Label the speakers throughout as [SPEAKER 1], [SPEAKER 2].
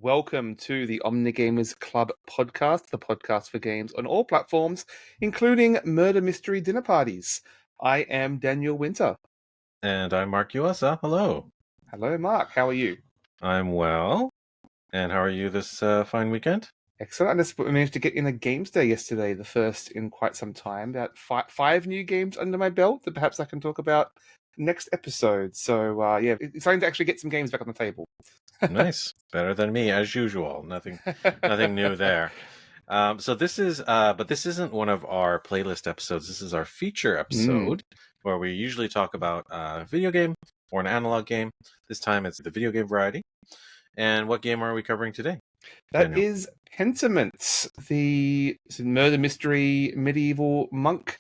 [SPEAKER 1] Welcome to the Omnigamers Club podcast, the podcast for games on all platforms, including murder mystery dinner parties. I am Daniel Winter.
[SPEAKER 2] And I'm Mark Uasa. Hello.
[SPEAKER 1] Hello, Mark. How are you?
[SPEAKER 2] I'm well. And how are you this fine weekend?
[SPEAKER 1] Excellent. I just managed to get in a games day yesterday, the first in quite some time. About five new games under my belt that perhaps I can talk about next episode. So, it's exciting to actually get some games back on the table.
[SPEAKER 2] Nice. Better than me, as usual. Nothing new there. So this is, but this isn't one of our playlist episodes. This is our feature episode where we usually talk about a video game or an analog game. This time it's the video game variety. And what game are we covering today?
[SPEAKER 1] That is Pentiment, the murder mystery medieval monk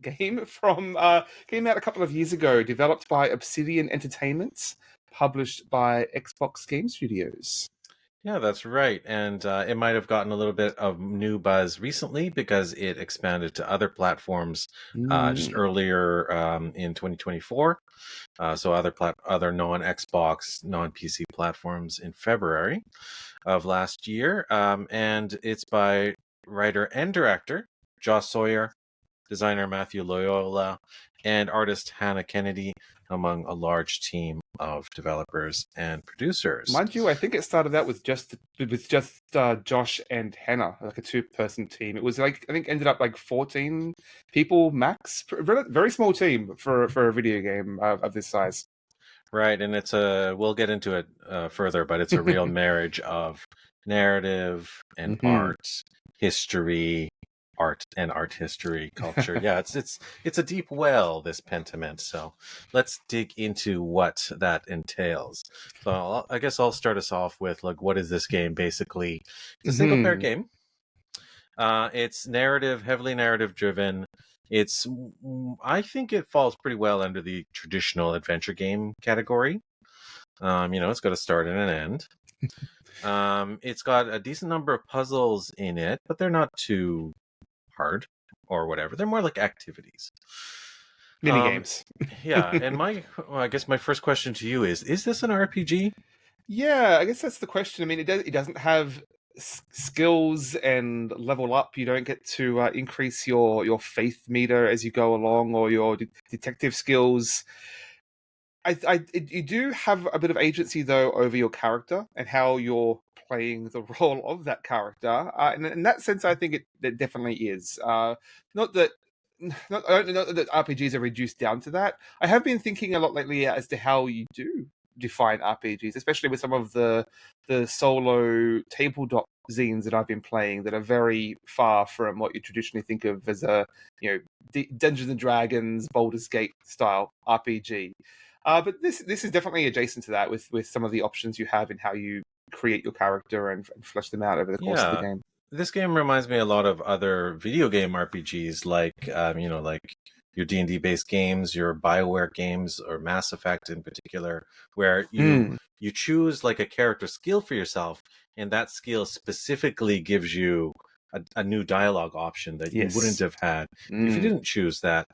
[SPEAKER 1] game from came out a couple of years ago, developed by Obsidian Entertainment, published by Xbox Game Studios.
[SPEAKER 2] Yeah, that's right. And it might have gotten a little bit of new buzz recently because it expanded to other platforms just earlier in 2024. So other non-Xbox, non-PC platforms in February of last year. And it's by writer and director Josh Sawyer, designer Matthew Loyola, and artist Hannah Kennedy, among a large team of developers and producers.
[SPEAKER 1] Mind you, I think it started out with just Josh and Hannah, like a two-person team. It was like, I think ended up like 14 people max. Very small team for a video game of this size.
[SPEAKER 2] Right, and we'll get into it further, but it's a real marriage of narrative and art, history, art history, culture. Yeah, it's a deep well, this Pentiment. So let's dig into what that entails. So I guess I'll start us off with, like, what is this game basically? It's a single player game. It's heavily narrative driven. I think it falls pretty well under the traditional adventure game category. It's got a start and an end. It's got a decent number of puzzles in it, but they're not too hard or whatever. They're more like activities.
[SPEAKER 1] Mini games.
[SPEAKER 2] Yeah, and I guess my first question to you is this an RPG?
[SPEAKER 1] Yeah, I guess that's the question. I mean, it doesn't have skills and level up. You don't get to increase your faith meter as you go along, or your detective skills. You do have a bit of agency though over your character and how you're playing the role of that character. And in that sense, I think it definitely is. Not that. I don't know that RPGs are reduced down to that. I have been thinking a lot lately as to how you do define RPGs, especially with some of the solo tabletop zines that I've been playing that are very far from what you traditionally think of as a Dungeons and Dragons, Baldur's Gate style RPG. But this is definitely adjacent to that with some of the options you have in how you create your character and flesh them out over the course of the game.
[SPEAKER 2] This game reminds me a lot of other video game RPGs, like like your D&D based games, your BioWare games, or Mass Effect in particular, where you choose like a character skill for yourself, and that skill specifically gives you a new dialogue option that you wouldn't have had if you didn't choose that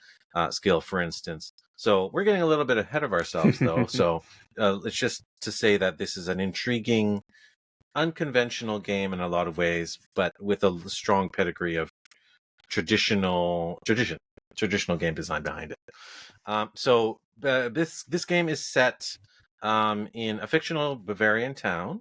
[SPEAKER 2] skill, for instance. So we're getting a little bit ahead of ourselves, though. So it's just to say that this is an intriguing, unconventional game in a lot of ways, but with a strong pedigree of traditional game design behind it. So this game is set in a fictional Bavarian town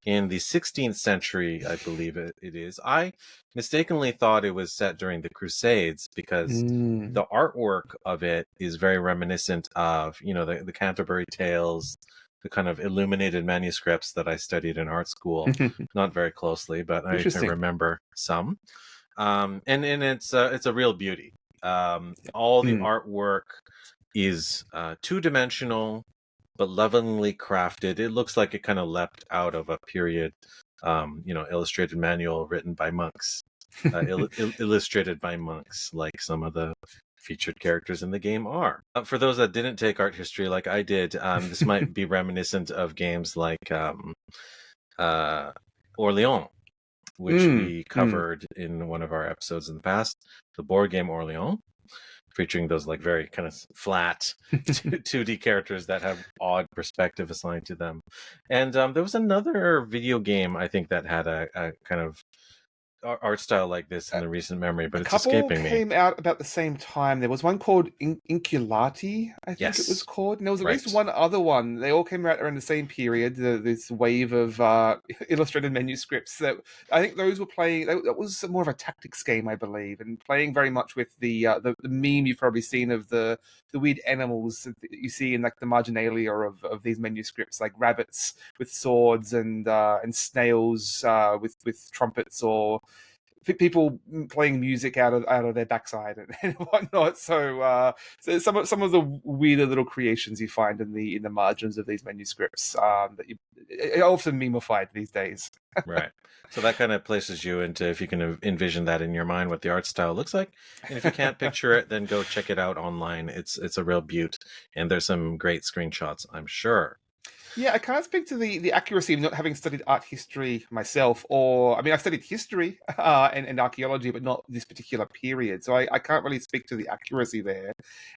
[SPEAKER 2] in the 16th century, I believe it is. I mistakenly thought it was set during the Crusades because the artwork of it is very reminiscent of the Canterbury Tales, the kind of illuminated manuscripts that I studied in art school. Not very closely, but I remember some. And it's a real beauty. All the artwork is two-dimensional, but lovingly crafted. It looks like it kind of leapt out of a period, illustrated manual written by monks, illustrated by monks, like some of the featured characters in the game are. For those that didn't take art history like I did, this might be reminiscent of games like Orléans, which we covered in one of our episodes in the past, the board game Orléans, featuring those like very kind of flat 2D characters that have odd perspective assigned to them. And there was another video game I think that had a kind of art style like this in the recent memory,
[SPEAKER 1] A
[SPEAKER 2] but it's
[SPEAKER 1] couple
[SPEAKER 2] escaping me.
[SPEAKER 1] came out about the same time. There was one called Inculati, I think it was
[SPEAKER 2] Yes,
[SPEAKER 1] called, and there was at least
[SPEAKER 2] right.
[SPEAKER 1] one other one. They all came out around the same period. This wave of illustrated manuscripts that I think those were playing. That was more of a tactics game, I believe, and playing very much with the meme you've probably seen of the weird animals that you see in like the marginalia of these manuscripts, like rabbits with swords and snails with trumpets or people playing music out of their backside and whatnot. So some of the weirder little creations you find in the margins of these manuscripts that are often memeified these days.
[SPEAKER 2] Right. So that kind of places you into, if you can envision that in your mind, what the art style looks like. And if you can't picture it, then go check it out online. It's a real beaut, and there's some great screenshots, I'm sure.
[SPEAKER 1] Yeah, I can't speak to the accuracy of not having studied art history myself, or I mean, I've studied history and archaeology, but not this particular period, so I can't really speak to the accuracy there.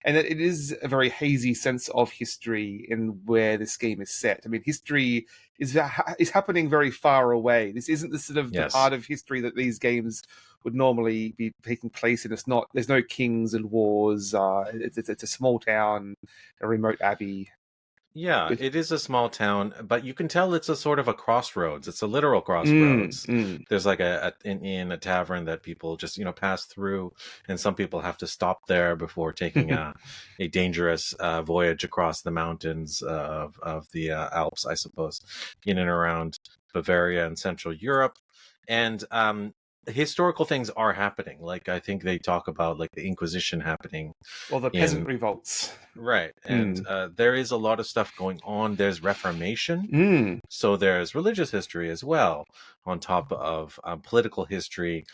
[SPEAKER 1] And it is a very hazy sense of history in where this game is set. I mean, history is happening very far away. This isn't the sort of the
[SPEAKER 2] Yes.
[SPEAKER 1] part of history that these games would normally be taking place in. It's not. There's no kings and wars. It's a small town, a remote abbey.
[SPEAKER 2] Yeah,
[SPEAKER 1] With
[SPEAKER 2] it is a small town, but you can tell it's a sort of a crossroads. It's a literal
[SPEAKER 1] mm,
[SPEAKER 2] crossroads.
[SPEAKER 1] mm.
[SPEAKER 2] There's like in a tavern that people just, pass through, and some people have to stop there before taking a dangerous voyage across the mountains of the Alps, I suppose, in and around Bavaria and Central Europe. And historical things are happening. Like I think they talk about like the Inquisition happening
[SPEAKER 1] Well, the peasant
[SPEAKER 2] in.
[SPEAKER 1] revolts.
[SPEAKER 2] Right. And
[SPEAKER 1] Mm.
[SPEAKER 2] there is a lot of stuff going on. There's Reformation.
[SPEAKER 1] Mm.
[SPEAKER 2] So there's religious history as well, on top of political history.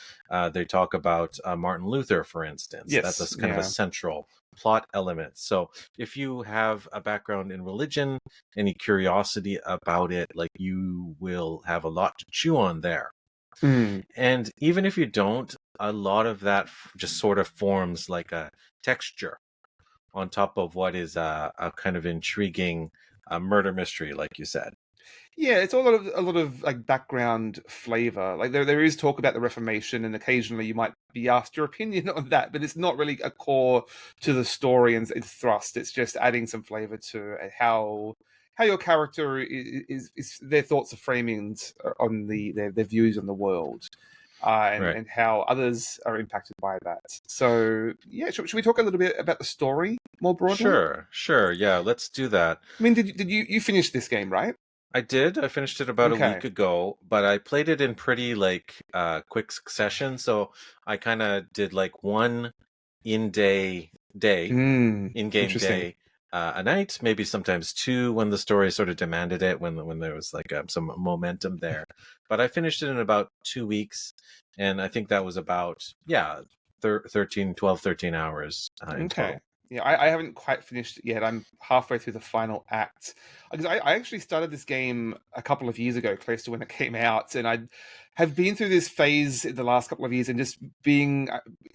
[SPEAKER 2] They talk about Martin Luther, for instance. That's
[SPEAKER 1] Yes.
[SPEAKER 2] a kind of a
[SPEAKER 1] Yeah.
[SPEAKER 2] central plot element. So if you have a background in religion, any curiosity about it, like you will have a lot to chew on there.
[SPEAKER 1] Mm.
[SPEAKER 2] And even if you don't, a lot of that just sort of forms like a texture on top of what is a kind of intriguing murder mystery, like you said.
[SPEAKER 1] Yeah, it's all a lot of like background flavor. Like there is talk about the Reformation, and occasionally you might be asked your opinion on that, but it's not really a core to the story and its thrust. It's just adding some flavor to how your character is their thoughts are framing on their views on the world.
[SPEAKER 2] Right.
[SPEAKER 1] And how others are impacted by that. So, yeah, should we talk a little bit about the story more broadly?
[SPEAKER 2] Sure, sure. Yeah, let's do that.
[SPEAKER 1] I mean, did you finish this game, right?
[SPEAKER 2] I did. I finished it about a
[SPEAKER 1] Okay.
[SPEAKER 2] week ago, but I played it in pretty like quick succession. So I kind of did like one day in-game
[SPEAKER 1] Interesting.
[SPEAKER 2] day a night, maybe sometimes two when the story sort of demanded it, when there was like some momentum there. But I finished it in about 2 weeks, and I think that was about 13 hours in
[SPEAKER 1] Okay.
[SPEAKER 2] total.
[SPEAKER 1] Yeah, I haven't quite finished it yet. I'm halfway through the final act. Because I actually started this game a couple of years ago, close to when it came out, and I have been through this phase in the last couple of years and just being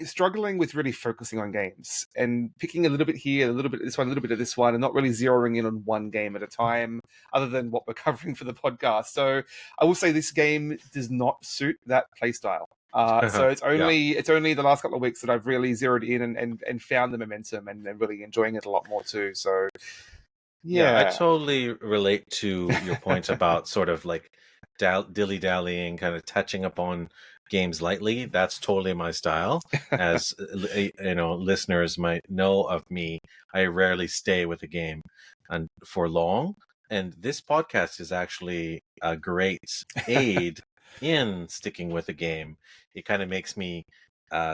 [SPEAKER 1] struggling with really focusing on games and picking a little bit here, a little bit of this one, a little bit of this one, and not really zeroing in on one game at a time, other than what we're covering for the podcast. So I will say this game does not suit that playstyle. So
[SPEAKER 2] Yeah.
[SPEAKER 1] it's only the last couple of weeks that I've really zeroed in and found the momentum and really enjoying it a lot more too. So
[SPEAKER 2] Yeah, I
[SPEAKER 1] yeah.
[SPEAKER 2] totally relate to your point about sort of like dilly-dallying, kind of touching upon games lightly. That's totally my style. As listeners might know of me, I rarely stay with a game and for long. And this podcast is actually a great aid in sticking with a game. It kind of makes me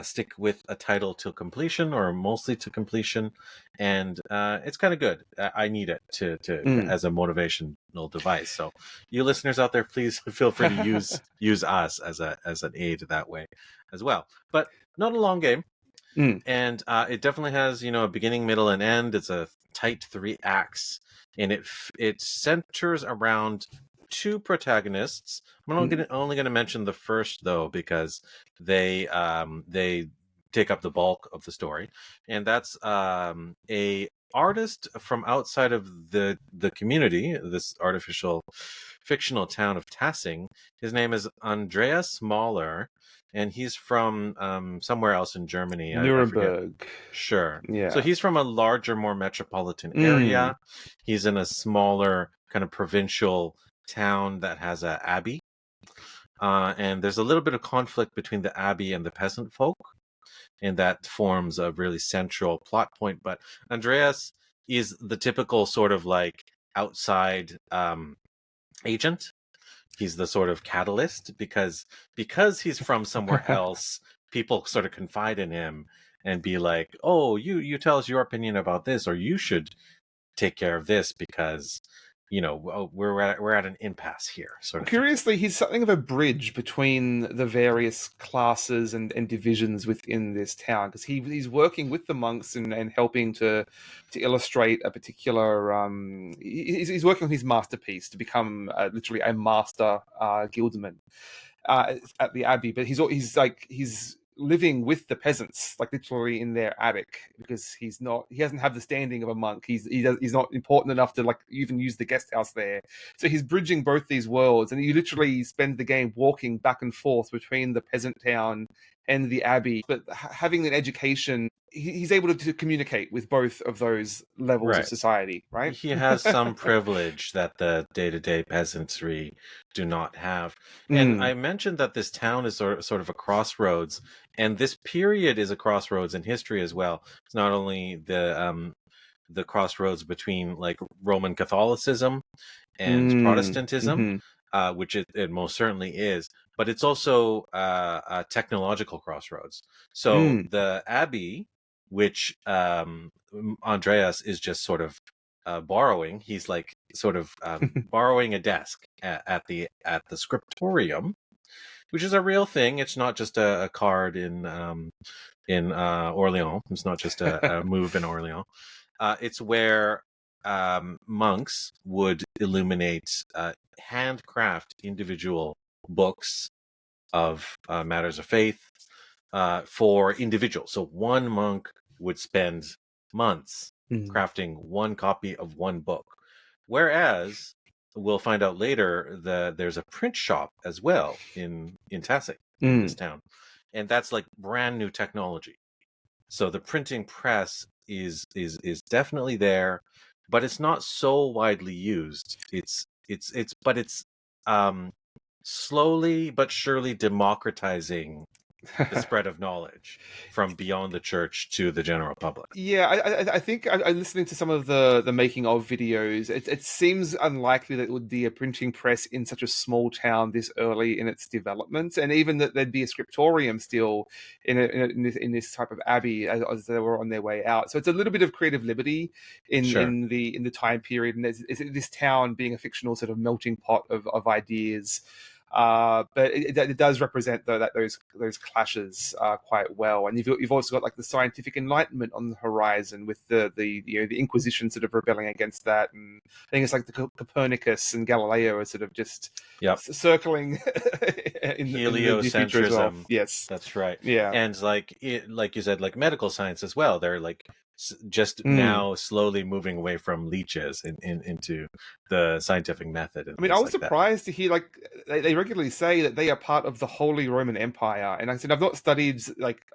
[SPEAKER 2] stick with a title to completion, or mostly to completion, and it's kind of good. I need it to
[SPEAKER 1] Mm.
[SPEAKER 2] as a motivational device. So, you listeners out there, please feel free to use us as an aid that way as well. But not a long game,
[SPEAKER 1] Mm.
[SPEAKER 2] and it definitely has a beginning, middle, and end. It's a tight 3 acts, and it centers around two protagonists. I'm
[SPEAKER 1] Mm.
[SPEAKER 2] only gonna mention the first though, because they take up the bulk of the story, and that's a artist from outside of the community, this artificial fictional town of Tassing. His name is Andreas Mahler, and he's from somewhere else in Germany. I forget.
[SPEAKER 1] Nuremberg.
[SPEAKER 2] Sure. So
[SPEAKER 1] Yeah.
[SPEAKER 2] he's from a larger, more metropolitan
[SPEAKER 1] Mm.
[SPEAKER 2] area. He's in a smaller kind of provincial town that has a abbey. And there's a little bit of conflict between the abbey and the peasant folk, and that forms a really central plot point. But Andreas is the typical sort of like outside agent. He's the sort of catalyst because he's from somewhere else. People sort of confide in him and be like, "Oh, you tell us your opinion about this, or you should take care of this because we're at an impasse here," sort
[SPEAKER 1] Well,
[SPEAKER 2] of thing.
[SPEAKER 1] curiously, he's something of a bridge between the various classes and divisions within this town because he's working with the monks and helping to illustrate a particular. He's working on his masterpiece to become literally a master guildsman at the abbey, but he's living with the peasants, like literally in their attic, because he doesn't have the standing of a monk. He's not important enough to like even use the guest house there. So he's bridging both these worlds, and you literally spend the game walking back and forth between the peasant town and the abbey. But having an education, he's able to communicate with both of those levels of
[SPEAKER 2] Right.
[SPEAKER 1] society, right?
[SPEAKER 2] He has some privilege that the day-to-day peasantry do not have. And
[SPEAKER 1] Mm,
[SPEAKER 2] I mentioned that this town is sort of a crossroads, and this period is a crossroads in history as well. It's not only the crossroads between like Roman Catholicism and Protestantism,
[SPEAKER 1] mm-hmm,
[SPEAKER 2] which it most certainly is, but it's also a technological crossroads. So
[SPEAKER 1] mm.
[SPEAKER 2] the abbey, which Andreas is just sort of borrowing, he's like sort of borrowing a desk at the scriptorium, which is a real thing. It's not just a card in Orleans. It's not just a move in Orleans. It's where monks would illuminate handcraft individual books of matters of faith for individuals. So one monk would spend months
[SPEAKER 1] Mm,
[SPEAKER 2] crafting one copy of one book. Whereas we'll find out later that there's a print shop as well in Tassing, in this
[SPEAKER 1] mm.
[SPEAKER 2] town. And that's like brand new technology. So the printing press is definitely there, but it's not so widely used. It's um slowly but surely democratizing the spread of knowledge from beyond the church to the general public.
[SPEAKER 1] Yeah, I think I'm listening to some of the making of videos. It seems unlikely that it would be a printing press in such a small town this early in its development, and even that there'd be a scriptorium still in this type of abbey as they were on their way out. So it's a little bit of creative liberty
[SPEAKER 2] Sure.
[SPEAKER 1] in the time period, and there's this town being a fictional sort of melting pot of ideas. But it does represent though that those clashes quite well, and you've also got like the scientific enlightenment on the horizon with the Inquisition sort of rebelling against that, and I think it's like the Copernicus and Galileo are sort of just
[SPEAKER 2] Yep.
[SPEAKER 1] circling in the near future as well.
[SPEAKER 2] Heliocentricm.
[SPEAKER 1] Yes,
[SPEAKER 2] That's right.
[SPEAKER 1] yeah.
[SPEAKER 2] And like you said, like medical science as well. They're like just
[SPEAKER 1] Mm.
[SPEAKER 2] now slowly moving away from leeches into the scientific method and
[SPEAKER 1] I mean, I
[SPEAKER 2] things
[SPEAKER 1] was
[SPEAKER 2] like that.
[SPEAKER 1] surprised to hear like they regularly say that they are part of the Holy Roman Empire, and I said I've not studied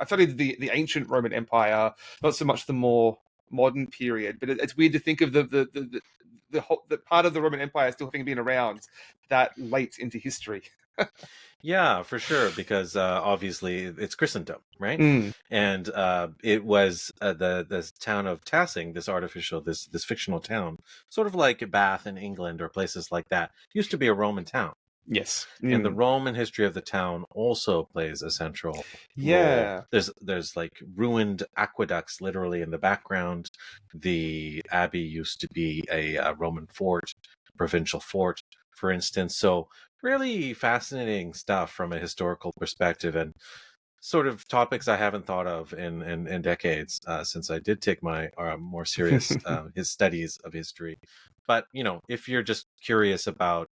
[SPEAKER 1] I've studied the ancient Roman Empire, not so much the more modern period. But it's weird to think of the part of the Roman Empire still having been around that late into history.
[SPEAKER 2] Yeah, for sure, because obviously it's Christendom, right?
[SPEAKER 1] Mm,
[SPEAKER 2] And it was the town of Tassing, this fictional town, sort of like Bath in England or places like that, used to be a Roman town.
[SPEAKER 1] yes.
[SPEAKER 2] And the
[SPEAKER 1] Mm.
[SPEAKER 2] Roman history of the town also plays a central role.
[SPEAKER 1] Yeah.
[SPEAKER 2] There's like ruined aqueducts literally in the background. The abbey used to be a Roman fort, provincial fort, for instance. So really fascinating stuff from a historical perspective, and sort of topics I haven't thought of in decades since I did take my more serious his studies of history. But if you're just curious about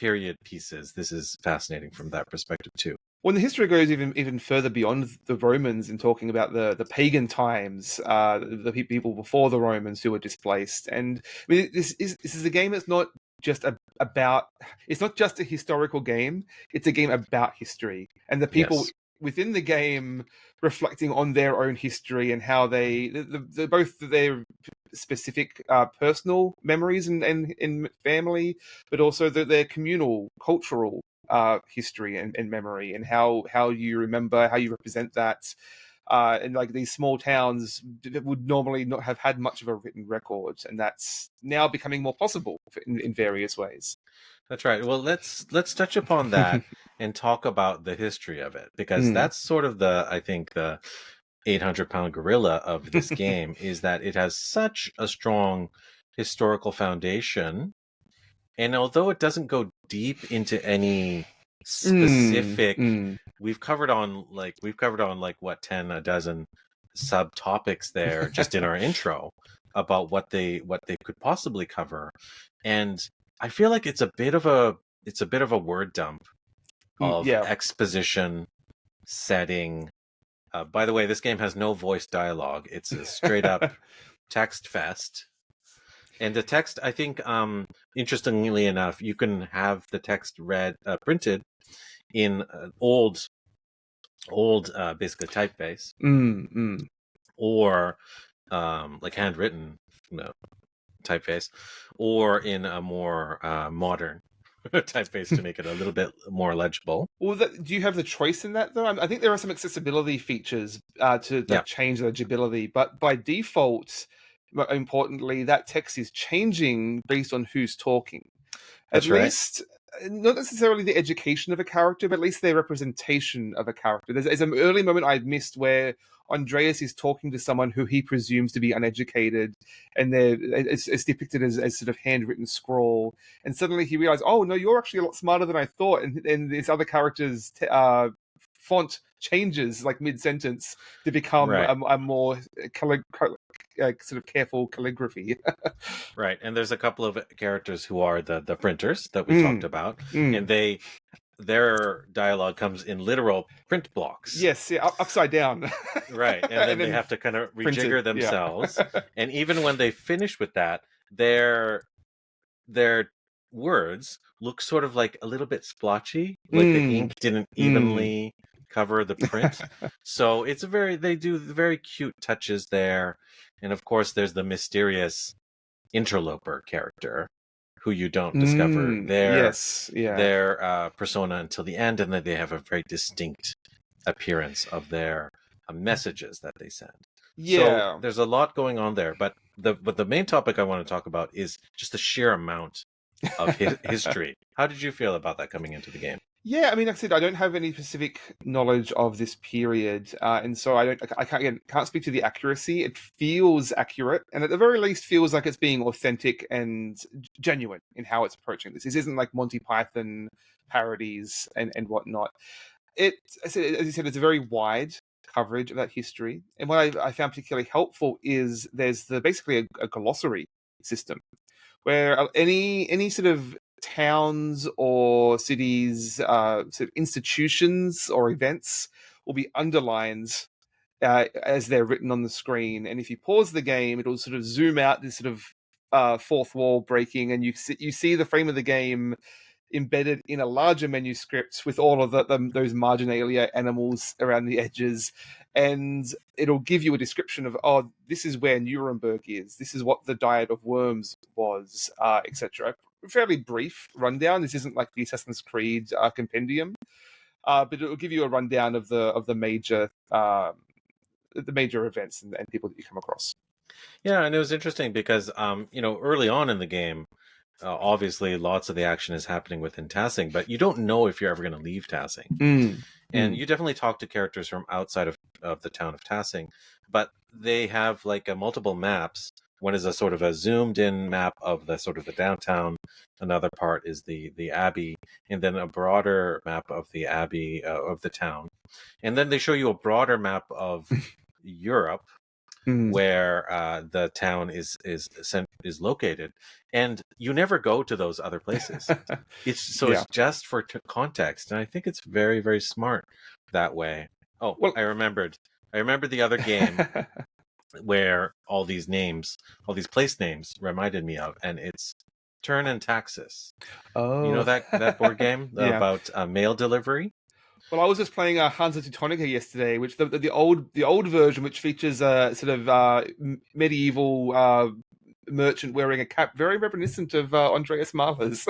[SPEAKER 2] period pieces, this is fascinating from that perspective too.
[SPEAKER 1] When the history goes even further beyond the Romans in talking about the pagan times, the people before the Romans who were displaced, and I mean this is a game that's not just about, it's not just a historical game, it's a game about history and the people
[SPEAKER 2] Yes.
[SPEAKER 1] within the game reflecting on their own history and how both their specific personal memories and family, but also their communal cultural history and memory, and how you remember, how you represent that. And like these small towns that would normally not have had much of a written record, and that's now becoming more possible in various ways.
[SPEAKER 2] That's right. Well, let's touch upon that and talk about the history of it, because
[SPEAKER 1] Mm.
[SPEAKER 2] that's sort of the, I think, the 800-pound gorilla of this game is that it has such a strong historical foundation. And although it doesn't go deep into any specific,
[SPEAKER 1] Mm.
[SPEAKER 2] we've covered on like what, 10 a dozen subtopics there just in our intro about what they could possibly cover. And I feel like it's a bit of a word dump of
[SPEAKER 1] Yeah.
[SPEAKER 2] exposition, setting. By the way, this game has no voice dialogue. It's a straight up text fest. And the text, I think, interestingly enough, you can have the text printed in old, basically typeface, or like handwritten typeface, or in a more modern typeface to make it a little bit more legible.
[SPEAKER 1] Well, do you have the choice in that though? I think there are some accessibility features to
[SPEAKER 2] Yeah,
[SPEAKER 1] like change legibility, but by default, importantly, that text is changing based on who's talking. At
[SPEAKER 2] that's right.
[SPEAKER 1] least, not necessarily the education of a character, but at least their representation of a character. There's an early moment I missed where Andreas is talking to someone who he presumes to be uneducated, and it's depicted as sort of handwritten scrawl. And suddenly he realizes, oh no, you're actually a lot smarter than I thought. And this other character's font changes like mid sentence to become
[SPEAKER 2] Right.
[SPEAKER 1] a more sort of careful calligraphy.
[SPEAKER 2] Right. And there's a couple of characters who are the printers that we talked
[SPEAKER 1] Mm,
[SPEAKER 2] about, and
[SPEAKER 1] mm.
[SPEAKER 2] their dialogue comes in literal print blocks.
[SPEAKER 1] Yes, yeah, upside down.
[SPEAKER 2] Right. And
[SPEAKER 1] And
[SPEAKER 2] then they
[SPEAKER 1] then
[SPEAKER 2] have to kind of
[SPEAKER 1] printed,
[SPEAKER 2] rejigger
[SPEAKER 1] yeah.
[SPEAKER 2] themselves. And even when they finish with that, their words look sort of like a little bit splotchy, like the
[SPEAKER 1] Mm,
[SPEAKER 2] ink didn't
[SPEAKER 1] mm.
[SPEAKER 2] evenly cover the print. So they do very cute touches there. And of course there's the mysterious interloper character who you don't discover
[SPEAKER 1] Yes, yeah.
[SPEAKER 2] their persona until the end, and then they have a very distinct appearance of their messages that they send. So
[SPEAKER 1] Yeah.
[SPEAKER 2] there's a lot going on there, but the main topic I want to talk about is just the sheer amount of history. How did you feel about that coming into the game?
[SPEAKER 1] Yeah, I mean, like I said, I don't have any specific knowledge of this period, and so I can't, again, can't speak to the accuracy. It feels accurate, and at the very least, feels like it's being authentic and genuine in how it's approaching this. This isn't like Monty Python parodies and whatnot. As you said, it's a very wide coverage of that history, and what I found particularly helpful is there's basically a glossary system where any sort of towns or cities, sort of institutions or events will be underlined as they're written on the screen. And if you pause the game, it'll sort of zoom out this sort of fourth wall breaking, and you see the frame of the game embedded in a larger manuscript with all of those marginalia animals around the edges, and it'll give you a description of, oh, this is where Nuremberg is, this is what the Diet of Worms was, etc. Fairly brief rundown. This isn't like the Assassin's Creed compendium, but it will give you a rundown of the major events and people that you come across.
[SPEAKER 2] Yeah, and it was interesting because early on in the game, obviously lots of the action is happening within Tassing, but you don't know if you're ever going to leave Tassing.
[SPEAKER 1] Mm,
[SPEAKER 2] And
[SPEAKER 1] mm,
[SPEAKER 2] you definitely talk to characters from outside of the town of Tassing, but they have like multiple maps. One is a sort of a zoomed in map of the sort of the downtown. Another part is the abbey, and then a broader map of the abbey of the town. And then they show you a broader map of Europe,
[SPEAKER 1] Mm.
[SPEAKER 2] where the town is located, and you never go to those other places.
[SPEAKER 1] Yeah.
[SPEAKER 2] It's just for context, and I think it's very, very smart that way. Oh,
[SPEAKER 1] Well.
[SPEAKER 2] I remembered the other game where all these place names reminded me of, and it's Turn and Taxis. You know
[SPEAKER 1] Oh.
[SPEAKER 2] that board game
[SPEAKER 1] Yeah.
[SPEAKER 2] about mail delivery?
[SPEAKER 1] Well, I was just playing Hansa Teutonica yesterday, which the old version, which features a sort of medieval merchant wearing a cap, very reminiscent of Andreas Mahler's.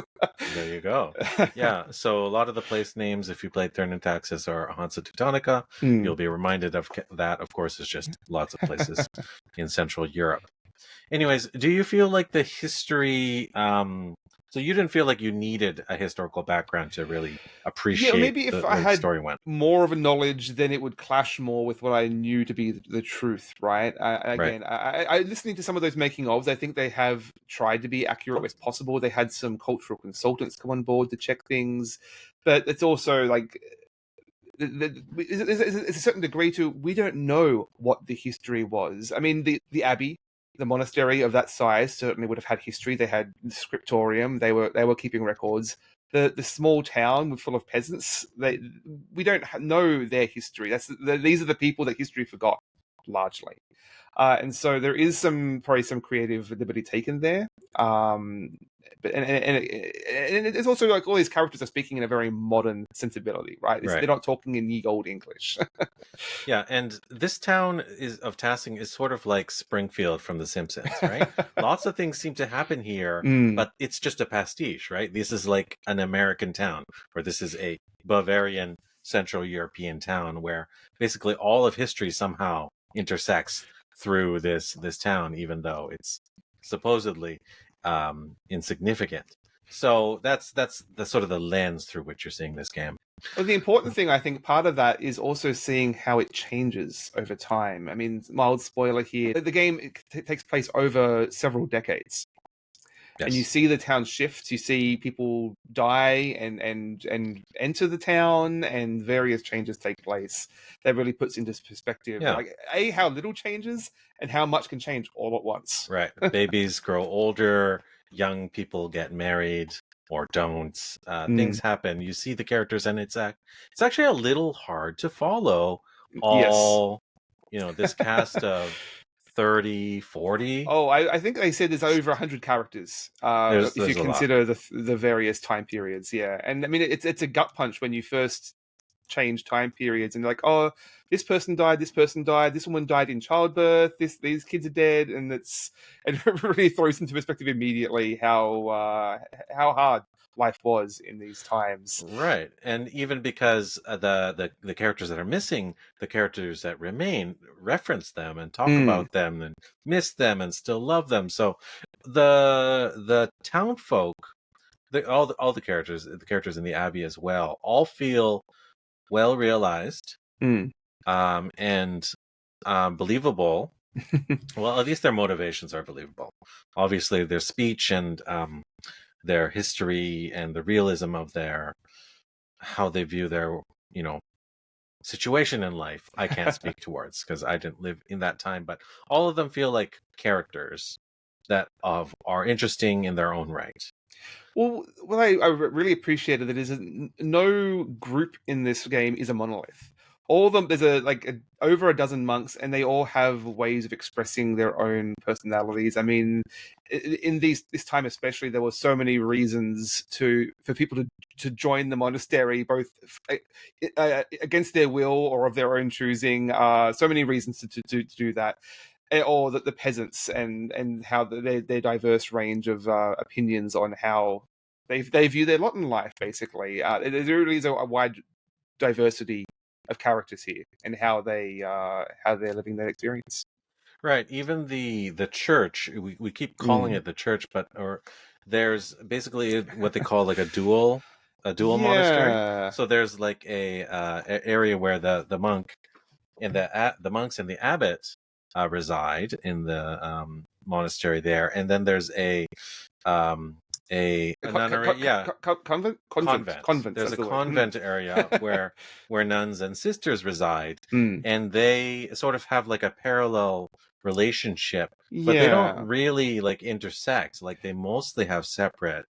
[SPEAKER 2] There you go. Yeah, so a lot of the place names, if you played Turn and Taxis or Hansa Teutonica,
[SPEAKER 1] Hmm.
[SPEAKER 2] you'll be reminded of that. Of course, it's just lots of places in Central Europe. Anyways, do you feel like the history? So you didn't feel like you needed a historical background to really
[SPEAKER 1] Yeah,
[SPEAKER 2] appreciate
[SPEAKER 1] maybe if
[SPEAKER 2] the
[SPEAKER 1] I
[SPEAKER 2] way the
[SPEAKER 1] had
[SPEAKER 2] story went,
[SPEAKER 1] more of a knowledge, then it would clash more with what I knew to be the truth, right?
[SPEAKER 2] right?
[SPEAKER 1] Again, listening to some of those making ofs, I think they have tried to be accurate as possible. They had some cultural consultants come on board to check things, but it's also like there's a certain degree to we don't know what the history was. I mean, the abbey, the monastery of that size certainly would have had history. They had the scriptorium. They were keeping records. The small town full of peasants. We don't know their history. These are the people that history forgot largely. And so there is probably some creative liberty taken there. But and it's also like all these characters are speaking in a very modern sensibility, right?
[SPEAKER 2] Right.
[SPEAKER 1] They're not talking in ye old English.
[SPEAKER 2] Yeah, and this town of Tassing is sort of like Springfield from The Simpsons, right? Lots of things seem to happen here, but it's just a pastiche, right? This is like an American town, or this is a Bavarian Central European town where basically all of history somehow intersects through this town, even though it's supposedly insignificant. So that's the sort of the lens through which you're seeing this game.
[SPEAKER 1] Well, the important thing, I think, part of that is also seeing how it changes over time. I mean, mild spoiler here: the game takes place over several decades. And you
[SPEAKER 2] Yes.
[SPEAKER 1] see the town shift. You see people die and enter the town, and various changes take place. That really puts into perspective,
[SPEAKER 2] Yeah.
[SPEAKER 1] like how little changes and how much can change all at once.
[SPEAKER 2] Right. Babies grow older, young people get married or don't. Things happen. You see the characters, and it's actually a little hard to follow
[SPEAKER 1] Yes.
[SPEAKER 2] all, this cast of 30, 40.
[SPEAKER 1] Oh, I think they said there's over 100 characters. If you
[SPEAKER 2] There's a lot.
[SPEAKER 1] consider the various time periods, yeah. And I mean, it's a gut punch when you first change time periods and like, oh, this person died, this woman died in childbirth, these kids are dead, and it really throws into perspective immediately how hard life was in these times.
[SPEAKER 2] Right. And even because the characters that are missing, the characters that remain reference them and talk about them and miss them and still love them. So the town folk, all the characters in the Abbey as well, all feel well realized, and believable. Well, at least their motivations are believable. Obviously, their speech and their history and the realism of how they view their situation in life, I can't speak towards because I didn't live in that time. But all of them feel like characters that are interesting in their own right.
[SPEAKER 1] Well, what I really appreciated that is no group in this game is a monolith. All of them, there's over a dozen monks, and they all have ways of expressing their own personalities. I mean, in this time especially, there were so many reasons for people to join the monastery, both against their will or of their own choosing. So many reasons to do that. Or the peasants and how their diverse range of opinions on how they view their lot in life. Basically, there really is a wide diversity of characters here and how they're living their experience.
[SPEAKER 2] Right. Even the church, we keep calling it the church, there's basically what they call like a dual monastery.
[SPEAKER 1] Yeah.
[SPEAKER 2] So there's like a area where the monk and the monks and the abbot reside in the monastery there, and then there's a nunnery, convent. There's a convent area where nuns and sisters reside, and they sort of have like a parallel relationship, but they don't
[SPEAKER 1] Yeah.
[SPEAKER 2] really like intersect. Like they mostly have separate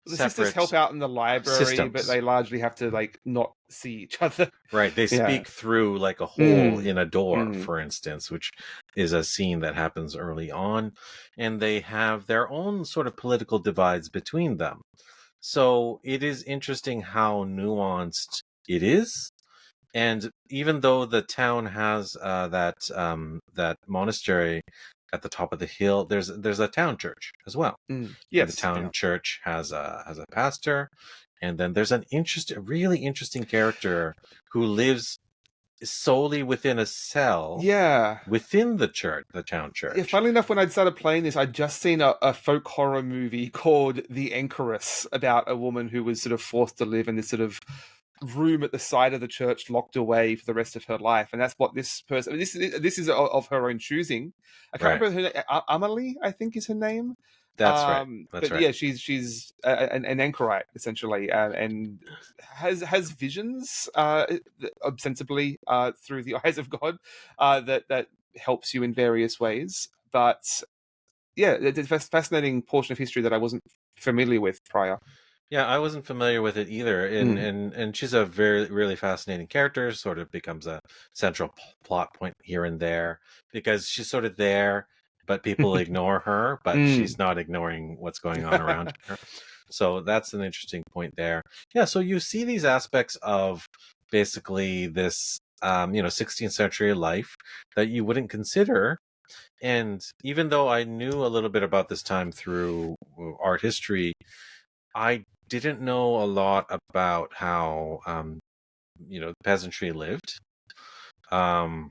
[SPEAKER 1] The sisters help out in the library, but
[SPEAKER 2] systems.
[SPEAKER 1] they largely have to like not see each other.
[SPEAKER 2] Right. They
[SPEAKER 1] Yeah.
[SPEAKER 2] speak through like a hole
[SPEAKER 1] Mm.
[SPEAKER 2] in a door,
[SPEAKER 1] Mm.
[SPEAKER 2] for instance, which is a scene that happens early on. And they have their own sort of political divides between them. So it is interesting how nuanced it is. And even though the town has that monastery at the top of the hill, there's a town church as well,
[SPEAKER 1] Mm.
[SPEAKER 2] and the
[SPEAKER 1] Yes.
[SPEAKER 2] town
[SPEAKER 1] Yeah.
[SPEAKER 2] church has a pastor, and then there's really interesting character who lives solely within a cell
[SPEAKER 1] Yeah.
[SPEAKER 2] within the town
[SPEAKER 1] Yeah,
[SPEAKER 2] church.
[SPEAKER 1] funnily enough, when I'd started playing this, I'd just seen a folk horror movie called The Anchoress about a woman who was sort of forced to live in this sort of room at the side of the church, locked away for the rest of her life. And that's what this person. This is of her own choosing. I can't
[SPEAKER 2] Right.
[SPEAKER 1] remember her name. Amelie, I think, is her name.
[SPEAKER 2] That's right. That's
[SPEAKER 1] But
[SPEAKER 2] right.
[SPEAKER 1] yeah, she's an anchorite essentially, and has visions, ostensibly through the eyes of God, that helps you in various ways. But yeah, it's a fascinating portion of history that I wasn't familiar with prior.
[SPEAKER 2] Yeah, I wasn't familiar with it either, and
[SPEAKER 1] Mm.
[SPEAKER 2] and she's a very really fascinating character. Sort of becomes a central plot point here and there because she's sort of there, but people ignore her, but
[SPEAKER 1] Mm.
[SPEAKER 2] she's not ignoring what's going on around her. So that's an interesting point there. Yeah, so you see these aspects of basically this 16th century life that you wouldn't consider. And even though I knew a little bit about this time through art history, I didn't know a lot about how peasantry lived. Um,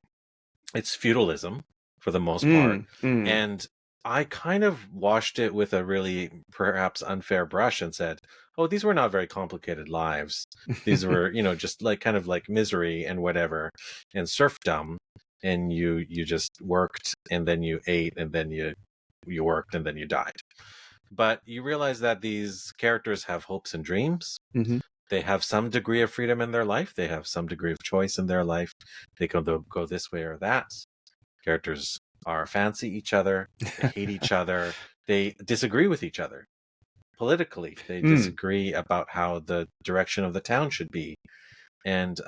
[SPEAKER 2] it's feudalism for the most part,
[SPEAKER 1] Mm. Mm.
[SPEAKER 2] and I kind of washed it with a really perhaps unfair brush and said, "Oh, these were not very complicated lives. These were, just like kind of like misery and whatever, and serfdom, and you just worked and then you ate and then you worked and then you died." But you realize that these characters have hopes and dreams.
[SPEAKER 1] Mm-hmm.
[SPEAKER 2] They have some degree of freedom in their life. They have some degree of choice in their life. They can go this way or that. Characters are fancy each other. They hate each other. They disagree with each other politically. They
[SPEAKER 1] Mm.
[SPEAKER 2] disagree about how the direction of the town should be. And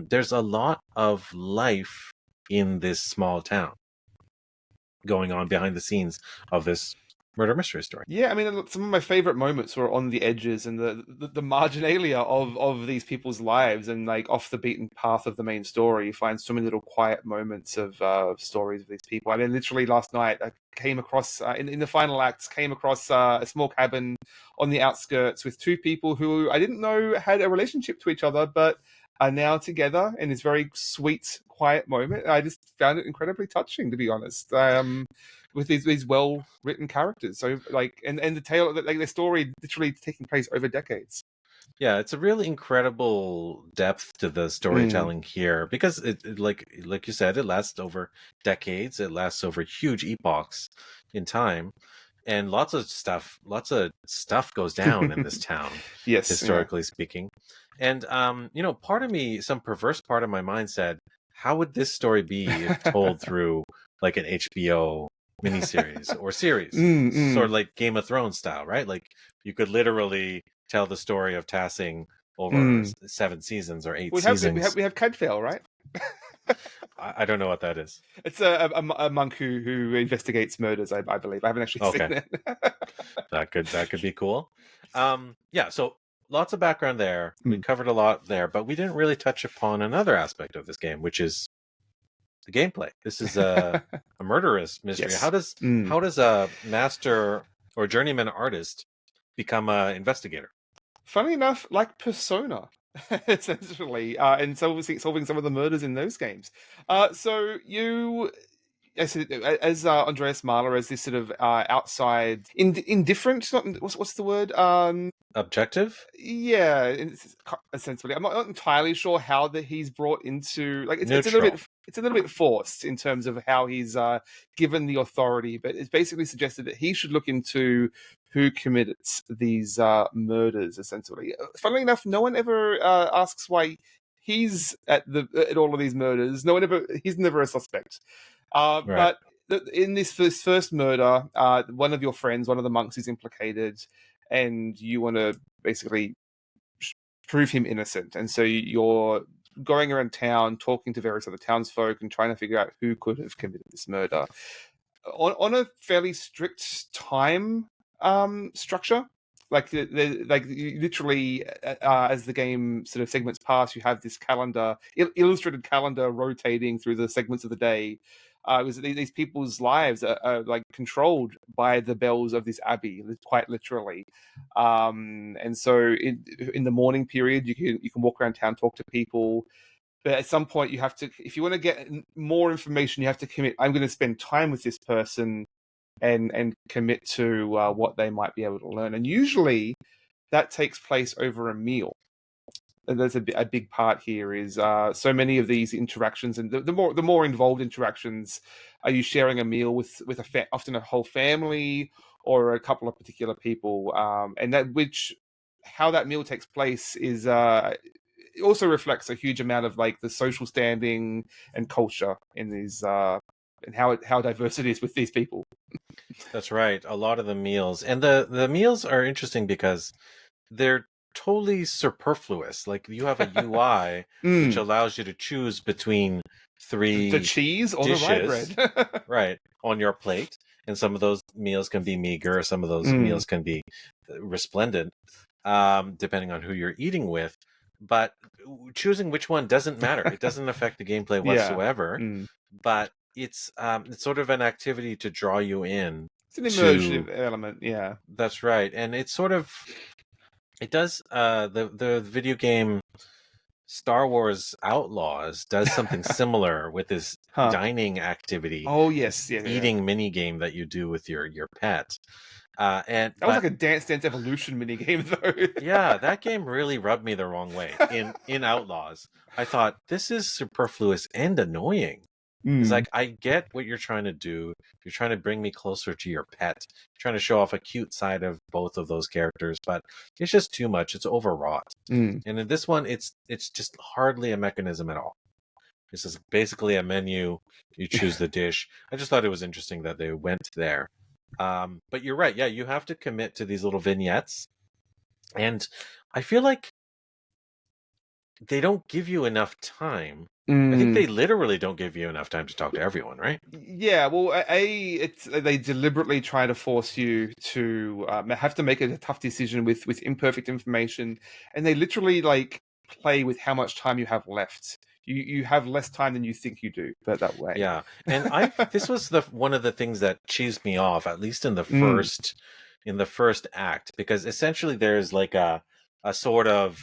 [SPEAKER 2] there's a lot of life in this small town going on behind the scenes of this murder mystery story.
[SPEAKER 1] Yeah, I mean, some of my favorite moments were on the edges and the marginalia of these people's lives, and like off the beaten path of the main story. You find so many little quiet moments of stories of these people. I mean, literally last night I came across in the final acts came across a small cabin on the outskirts with two people who I didn't know had a relationship to each other, but are now together in this very sweet, quiet moment. I just found it incredibly touching, to be honest. With these well written characters. So like and the tale like the story literally taking place over decades.
[SPEAKER 2] Yeah, it's a really incredible depth to the
[SPEAKER 1] Mm.
[SPEAKER 2] storytelling here because like you said, it lasts over decades. It lasts over huge epochs in time, and lots of stuff goes down in this town,
[SPEAKER 1] Yes, yeah.
[SPEAKER 2] historically speaking. And part of me, some perverse part of my mind said, how would this story be if told through like an HBO miniseries or series,
[SPEAKER 1] Mm,
[SPEAKER 2] sort of
[SPEAKER 1] mm,
[SPEAKER 2] like Game of Thrones style, right? Like you could literally tell the story of Tassing over
[SPEAKER 1] mm.
[SPEAKER 2] 7 seasons or eight
[SPEAKER 1] We have we have
[SPEAKER 2] seasons.
[SPEAKER 1] we have Cadfael, right?
[SPEAKER 2] I don't know what that is.
[SPEAKER 1] It's a monk who investigates murders. I believe I haven't actually seen
[SPEAKER 2] Okay,
[SPEAKER 1] it.
[SPEAKER 2] that could be cool. Yeah, so lots of background there. We
[SPEAKER 1] Mm.
[SPEAKER 2] covered a lot there, but we didn't really touch upon another aspect of this game, which is the gameplay. This is a murderous mystery.
[SPEAKER 1] Yes. Mm.
[SPEAKER 2] How does a master or journeyman artist become an investigator?
[SPEAKER 1] Funny enough, like Persona, essentially, and solving some of the murders in those games. So you, as Andreas Mahler, as this sort of outside, indifferent. Not what's the word?
[SPEAKER 2] Objective?
[SPEAKER 1] Yeah, essentially, I'm not entirely sure how that he's brought into like it's a little
[SPEAKER 2] Neutral.
[SPEAKER 1] bit forced in terms of how he's given the authority, but it's basically suggested that he should look into who committed these murders. Essentially, funnily enough, no one ever asks why he's at all of these murders. No one ever he's never a suspect.
[SPEAKER 2] Right.
[SPEAKER 1] But in this first murder, one of your friends, one of the monks, is implicated, and you want to basically prove him innocent. And so you're going around town, talking to various other townsfolk, and trying to figure out who could have committed this murder on a fairly strict time structure. Like literally, as the game sort of segments pass, you have this calendar, illustrated calendar, rotating through the segments of the day. It was these people's lives are like controlled by the bells of this abbey, quite literally. And so in the morning period, you can walk around town, talk to people. But at some point, you have to, if you want to get more information, you have to commit. I'm going to spend time with this person and commit to what they might be able to learn. And usually that takes place over a meal. And there's a big part here is so many of these interactions, and the more involved interactions, are you sharing a meal with often a whole family or a couple of particular people, and how that meal takes place is it also reflects a huge amount of like the social standing and culture in these and how diverse it is with these people.
[SPEAKER 2] That's right. A lot of the meals, and the meals are interesting because they're totally superfluous. Like you have a UI which allows you to choose between
[SPEAKER 1] The
[SPEAKER 2] 3
[SPEAKER 1] cheese or the rye
[SPEAKER 2] dishes,
[SPEAKER 1] bread.
[SPEAKER 2] right, on your plate, and some of those meals can be meager, some of those meals can be resplendent, depending on who you're eating with. But choosing which one doesn't matter. It doesn't affect the gameplay
[SPEAKER 1] Yeah.
[SPEAKER 2] whatsoever. But it's sort of an activity to draw you in.
[SPEAKER 1] It's an immersive element, yeah.
[SPEAKER 2] That's right, and it's sort of it does the video game Star Wars Outlaws does something similar with this dining activity.
[SPEAKER 1] Oh yes,
[SPEAKER 2] this eating mini game that you do with your pet. And
[SPEAKER 1] that was like a Dance Dance Evolution mini game, though.
[SPEAKER 2] Yeah, that game really rubbed me the wrong way in Outlaws. I thought this is superfluous and annoying. It's like, I get what you're trying to do. You're trying to bring me closer to your pet. You're trying to show off a cute side of both of those characters, but it's just too much. It's overwrought. And in this one, it's just hardly a mechanism at all. This is basically a menu. You choose the dish. I just thought it was interesting that they went there. But you're right. Yeah, you have to commit to these little vignettes. And I feel like they don't give you enough time. I think they literally don't give you enough time to talk to everyone, right?
[SPEAKER 1] Yeah, well, they deliberately try to force you to have to make a tough decision with imperfect information, and they literally like play with how much time you have left. You have less time than you think you do, but that way.
[SPEAKER 2] Yeah, and this was one of the things that cheesed me off, at least in the first act, because essentially there's like a sort of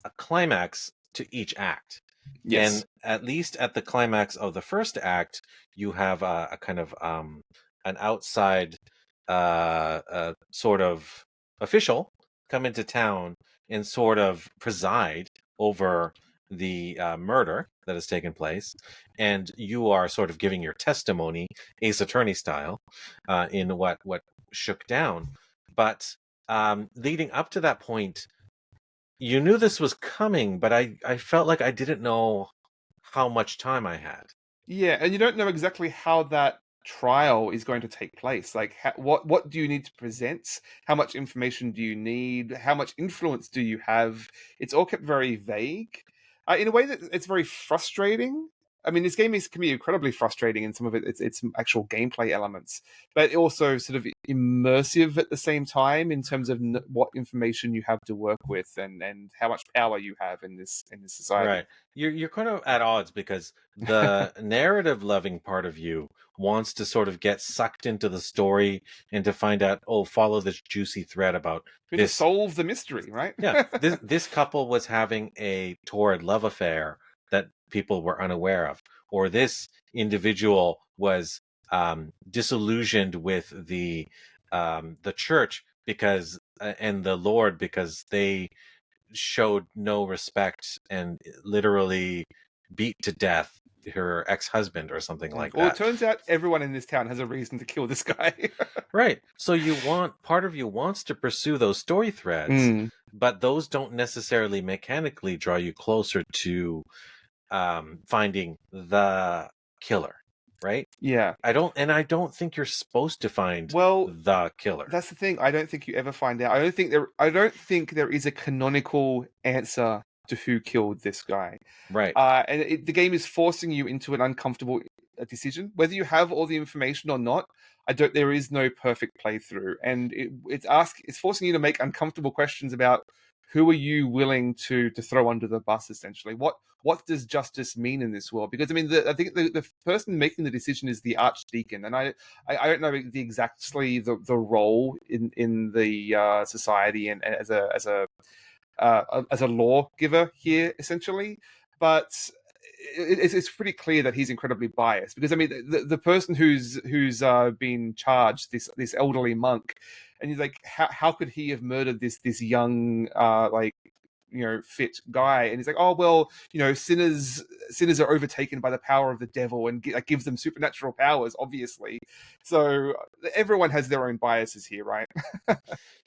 [SPEAKER 2] a climax to each act.
[SPEAKER 1] Yes.
[SPEAKER 2] And at least at the climax of the first act, you have a kind of an outside sort of official come into town and sort of preside over the murder that has taken place, and you are sort of giving your testimony, Ace Attorney style, in what shook down. But leading up to that point, you knew this was coming, but I felt like I didn't know how much time I had.
[SPEAKER 1] Yeah, and you don't know exactly how that trial is going to take place. Like, what do you need to present? How much information do you need? How much influence do you have? It's all kept very vague, in a way that it's very frustrating. I mean, this game can be incredibly frustrating in some of its actual gameplay elements, but also sort of immersive at the same time in terms of what information you have to work with and how much power you have in this society.
[SPEAKER 2] Right. You're kind of at odds because the narrative loving part of you wants to sort of get sucked into the story and to find out, follow this juicy thread about
[SPEAKER 1] to solve the mystery, right?
[SPEAKER 2] Yeah. This couple was having a torrid love affair that people were unaware of, or this individual was disillusioned with the church because and the Lord because they showed no respect and literally beat to death her ex-husband or something like that.
[SPEAKER 1] Well, it turns out everyone in this town has a reason to kill this guy.
[SPEAKER 2] Right. So part of you wants to pursue those story threads, but those don't necessarily mechanically draw you closer to finding the killer, right?
[SPEAKER 1] Yeah.
[SPEAKER 2] I don't think you're supposed to find
[SPEAKER 1] Well,
[SPEAKER 2] the killer.
[SPEAKER 1] that's the thing. I don't think you ever find out. I don't think there is a canonical answer to who killed this guy.
[SPEAKER 2] Right.
[SPEAKER 1] The game is forcing you into an uncomfortable decision, whether you have all the information or not. I don't. There is no perfect playthrough, and it's forcing you to make uncomfortable questions about who are you willing to throw under the bus. Essentially, what does justice mean in this world? Because I mean, I think the person making the decision is the archdeacon, and I don't know exactly the role in the society and as a lawgiver here, essentially. But it's pretty clear that he's incredibly biased because I mean the person who's been charged, this elderly monk, and he's like, how could he have murdered this young like fit guy? And he's like, oh well, sinners are overtaken by the power of the devil and that gives them supernatural powers, obviously. So everyone has their own biases here, right?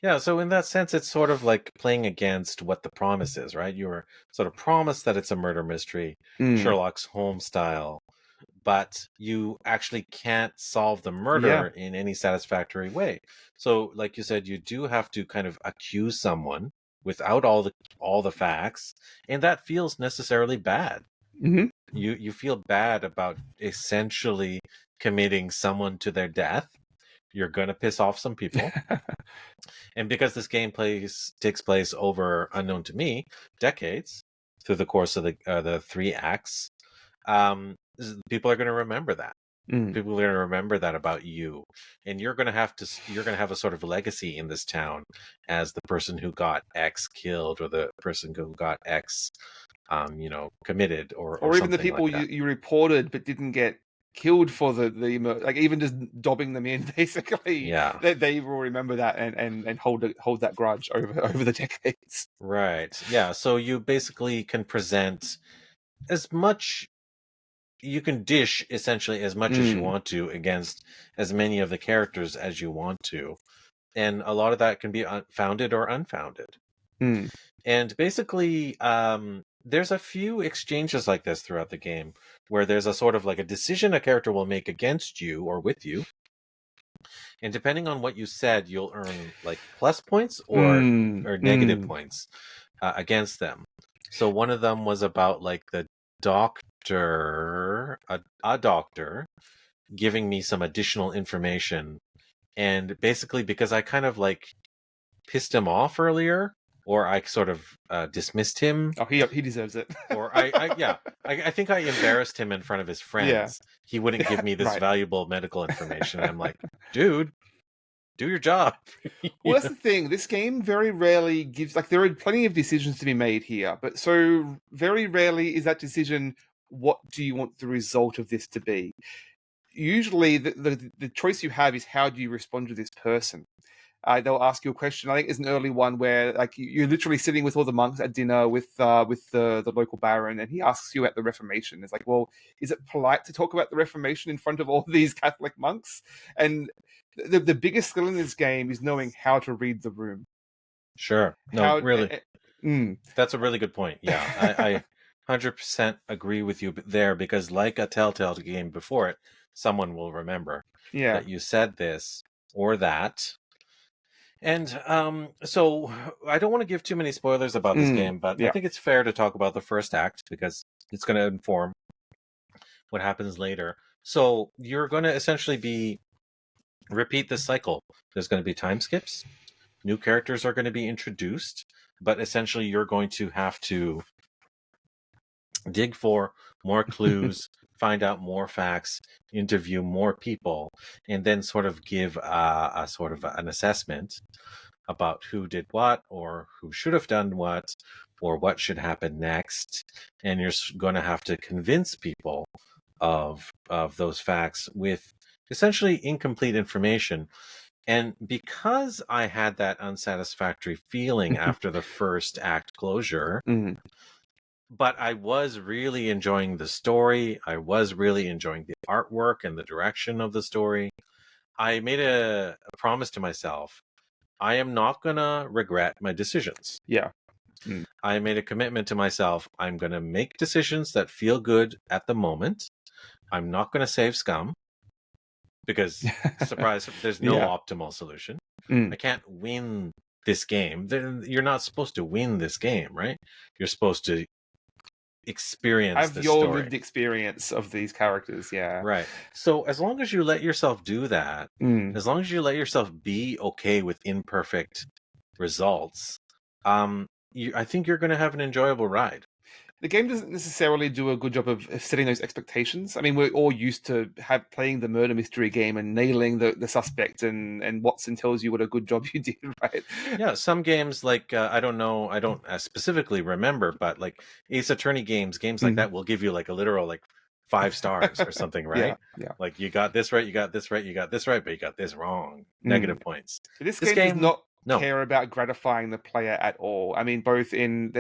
[SPEAKER 2] Yeah, so in that sense, it's sort of like playing against what the promise is, right? You were sort of promised that it's a murder mystery,
[SPEAKER 1] Mm,
[SPEAKER 2] Sherlock's Holmes style, but you actually can't solve the
[SPEAKER 1] yeah.
[SPEAKER 2] murder in any satisfactory way. So, like you said, you do have to kind of accuse someone without all the facts, and that feels necessarily bad.
[SPEAKER 1] Hmm.
[SPEAKER 2] You feel bad about essentially committing someone to their death. You're going to piss off some people. And because this game takes place over, unknown to me, decades through the course of the 3 acts, people are going to remember that.
[SPEAKER 1] Mm.
[SPEAKER 2] People are going to remember that about you, and you're going to have a sort of legacy in this town as the person who got X killed, or the person who got X, committed, or
[SPEAKER 1] Or even the
[SPEAKER 2] something like
[SPEAKER 1] people
[SPEAKER 2] that.
[SPEAKER 1] you reported but didn't get killed for like even just dobbing them in, basically.
[SPEAKER 2] Yeah,
[SPEAKER 1] They will remember that and hold that grudge over the decades.
[SPEAKER 2] right. Yeah, so you basically can present as much you can dish essentially as much as you
[SPEAKER 1] Mm,
[SPEAKER 2] want to against as many of the characters as you want to, and a lot of that can be founded or unfounded.
[SPEAKER 1] mm,
[SPEAKER 2] And basically, there's a few exchanges like this throughout the game where there's a sort of like a decision a character will make against you or with you, and depending on what you said, you'll earn like plus points or negative
[SPEAKER 1] mm.
[SPEAKER 2] points against them. So one of them was about like the doctor, a doctor giving me some additional information, and basically because I kind of like pissed him off earlier, or I sort of dismissed him,
[SPEAKER 1] Oh, he deserves it.
[SPEAKER 2] or I think I embarrassed him in front of his
[SPEAKER 1] Yeah.
[SPEAKER 2] friends. He wouldn't give me this
[SPEAKER 1] Right.
[SPEAKER 2] valuable medical information. I'm like, dude, do your job.
[SPEAKER 1] Well,
[SPEAKER 2] You
[SPEAKER 1] that's
[SPEAKER 2] know?
[SPEAKER 1] the thing. This game very rarely gives, like, there are plenty of decisions to be made here, but so very rarely is that decision, what do you want the result of this to be? Usually, the choice you have is how do you respond to this person? They'll ask you a question. I think there's an early one where like you're literally sitting with all the monks at dinner with the local baron, and he asks you at the Reformation. It's like, well, is it polite to talk about the Reformation in front of all these Catholic monks? And the biggest skill in this game is knowing how to read the room.
[SPEAKER 2] Sure. No,
[SPEAKER 1] How,
[SPEAKER 2] really,
[SPEAKER 1] mm,
[SPEAKER 2] that's a really good point. Yeah, I 100% agree with you there, because like a Telltale game before it, someone will remember
[SPEAKER 1] yeah,
[SPEAKER 2] that you said this or that. And so I don't want to give too many spoilers about this game, but I
[SPEAKER 1] yeah,
[SPEAKER 2] think it's fair to talk about the first act because it's going to inform what happens later. So you're going to essentially repeat this cycle. There's going to be time skips. New characters are going to be introduced, but essentially you're going to have to dig for more clues, find out more facts, interview more people, and then sort of give a sort of an assessment about who did what, or who should have done what, or what should happen next. And you're going to have to convince people of those facts with essentially incomplete information. And because I had that unsatisfactory feeling after the first act closure,
[SPEAKER 1] mm,
[SPEAKER 2] but I was really enjoying the story. I was really enjoying the artwork and the direction of the story. I made a promise to myself. I am not going to regret my decisions.
[SPEAKER 1] yeah, mm,
[SPEAKER 2] I made a commitment to myself. I'm going to make decisions that feel good at the moment, I'm not going to save scum because, surprise, there's no
[SPEAKER 1] Yeah.
[SPEAKER 2] optimal solution.
[SPEAKER 1] Mm.
[SPEAKER 2] I can't win this game. You're not supposed to win this game, right? You're supposed to experience
[SPEAKER 1] Have
[SPEAKER 2] this
[SPEAKER 1] your
[SPEAKER 2] story.
[SPEAKER 1] lived experience of these characters, yeah.
[SPEAKER 2] Right. So as long as you let yourself do that,
[SPEAKER 1] Mm.
[SPEAKER 2] as long as you let yourself be okay with imperfect results, I think you're going to have an enjoyable ride.
[SPEAKER 1] The game doesn't necessarily do a good job of setting those expectations. I mean, we're all used to playing the murder mystery game and nailing the suspect, and Watson tells you what a good job you did, right?
[SPEAKER 2] Yeah, some games like I don't know, I don't specifically remember, but like Ace Attorney games like
[SPEAKER 1] Mm.
[SPEAKER 2] that will give you like a literal like 5 stars or something,
[SPEAKER 1] Yeah,
[SPEAKER 2] right?
[SPEAKER 1] yeah.
[SPEAKER 2] Like you got this right, you got this right, you got this right, but you got this wrong.
[SPEAKER 1] Mm.
[SPEAKER 2] Negative points.
[SPEAKER 1] But this
[SPEAKER 2] This
[SPEAKER 1] game does
[SPEAKER 2] game,
[SPEAKER 1] not
[SPEAKER 2] no.
[SPEAKER 1] care about gratifying the player at all. I mean, both in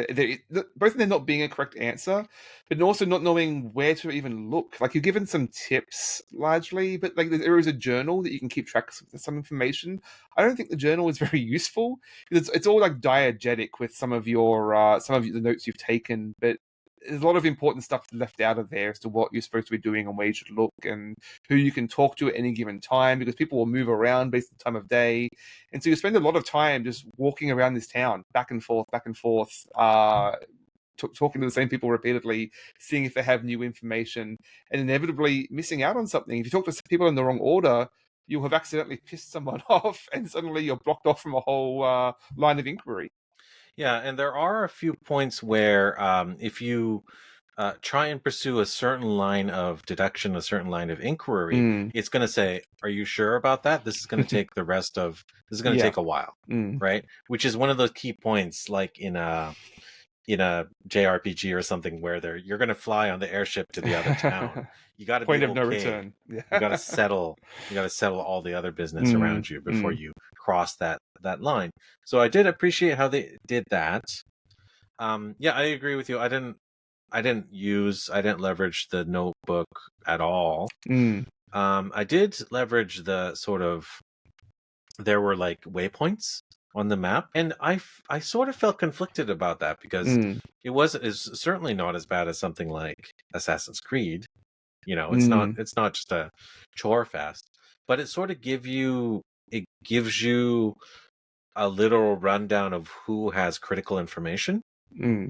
[SPEAKER 1] both in there not being a correct answer, but also not knowing where to even look. Like you're given some tips largely, but like there is a journal that you can keep track of some information. I don't think the journal is very useful. It's all like diegetic with some of the notes you've taken, but there's a lot of important stuff left out of there as to what you're supposed to be doing and where you should look and who you can talk to at any given time, because people will move around based on the time of day. And so you spend a lot of time just walking around this town, back and forth, talking to the same people repeatedly, seeing if they have new information, and inevitably missing out on something. If you talk to people in the wrong order, you'll have accidentally pissed someone off, and suddenly you're blocked off from a whole line of inquiry.
[SPEAKER 2] Yeah, and there are a few points where if you try and pursue a certain line of deduction, a certain line of inquiry,
[SPEAKER 1] Mm.
[SPEAKER 2] it's going to say, "Are you sure about that? This is going to take this is going to
[SPEAKER 1] Yeah.
[SPEAKER 2] take a while."
[SPEAKER 1] Mm.
[SPEAKER 2] Right? Which is one of those key points, like in a JRPG or something where you're going to fly on the airship to the other town. You got to be
[SPEAKER 1] Point of no
[SPEAKER 2] okay.
[SPEAKER 1] return. Yeah.
[SPEAKER 2] You got to settle. You got to settle all the other business
[SPEAKER 1] Mm.
[SPEAKER 2] around you before
[SPEAKER 1] Mm.
[SPEAKER 2] you cross that line. So I did appreciate how they did that. Yeah, I agree with you. I didn't leverage the notebook at all.
[SPEAKER 1] Mm.
[SPEAKER 2] I did leverage the sort of, there were like waypoints on the map, and I sort of felt conflicted about that because
[SPEAKER 1] Mm.
[SPEAKER 2] is certainly not as bad as something like Assassin's Creed. You know,
[SPEAKER 1] Mm.
[SPEAKER 2] it's not just a chore fest, but it gives you a literal rundown of who has critical information.
[SPEAKER 1] Mm.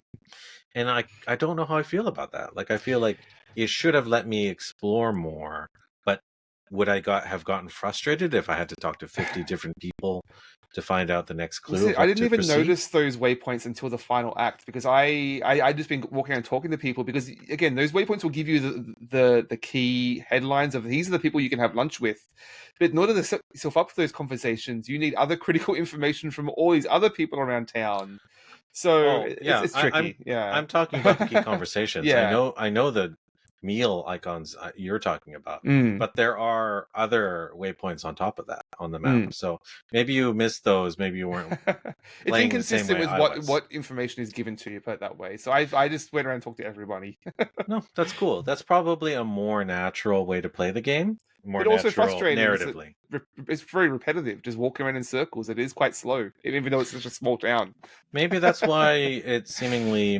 [SPEAKER 2] And I don't know how I feel about that. Like I feel like it should have let me explore more, but would I have gotten frustrated if I had to talk to 50 different people to find out the next clue of
[SPEAKER 1] I
[SPEAKER 2] what
[SPEAKER 1] didn't
[SPEAKER 2] to
[SPEAKER 1] even
[SPEAKER 2] proceed?
[SPEAKER 1] notice those waypoints until the final act, because I just been walking around talking to people, because again those waypoints will give you the key headlines of these are the people you can have lunch with, but in order to set yourself up for those conversations you need other critical information from all these other people around town. So
[SPEAKER 2] Oh yeah,
[SPEAKER 1] it's tricky. Yeah.
[SPEAKER 2] I'm talking about the key conversations.
[SPEAKER 1] Yeah.
[SPEAKER 2] I know the meal icons you're talking about,
[SPEAKER 1] Mm.
[SPEAKER 2] but there are other waypoints on top of that on the map.
[SPEAKER 1] Mm.
[SPEAKER 2] So maybe you missed those. Maybe you weren't
[SPEAKER 1] It's
[SPEAKER 2] playing the same
[SPEAKER 1] inconsistent
[SPEAKER 2] way
[SPEAKER 1] with
[SPEAKER 2] I was.
[SPEAKER 1] what information is given to you, put it that way. So I just went around and talked to everybody.
[SPEAKER 2] No, that's cool. That's probably a more natural way to play the game, more
[SPEAKER 1] But also
[SPEAKER 2] natural
[SPEAKER 1] frustrating.
[SPEAKER 2] narratively.
[SPEAKER 1] It's very repetitive, just walking around in circles. It is quite slow, even though it's such a small town.
[SPEAKER 2] Maybe that's why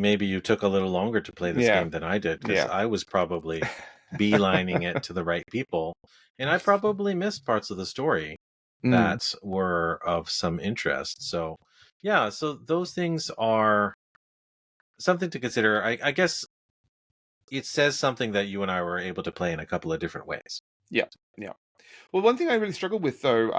[SPEAKER 2] maybe you took a little longer to play this
[SPEAKER 1] Yeah,
[SPEAKER 2] game than I did, because
[SPEAKER 1] yeah.
[SPEAKER 2] I was probably beelining it to the right people, and I probably missed parts of the story
[SPEAKER 1] Mm,
[SPEAKER 2] that were of some interest. So, yeah, so those things are something to consider. I guess it says something that you and I were able to play in a couple of different ways.
[SPEAKER 1] yeah, yeah. Well, one thing I really struggled with, though,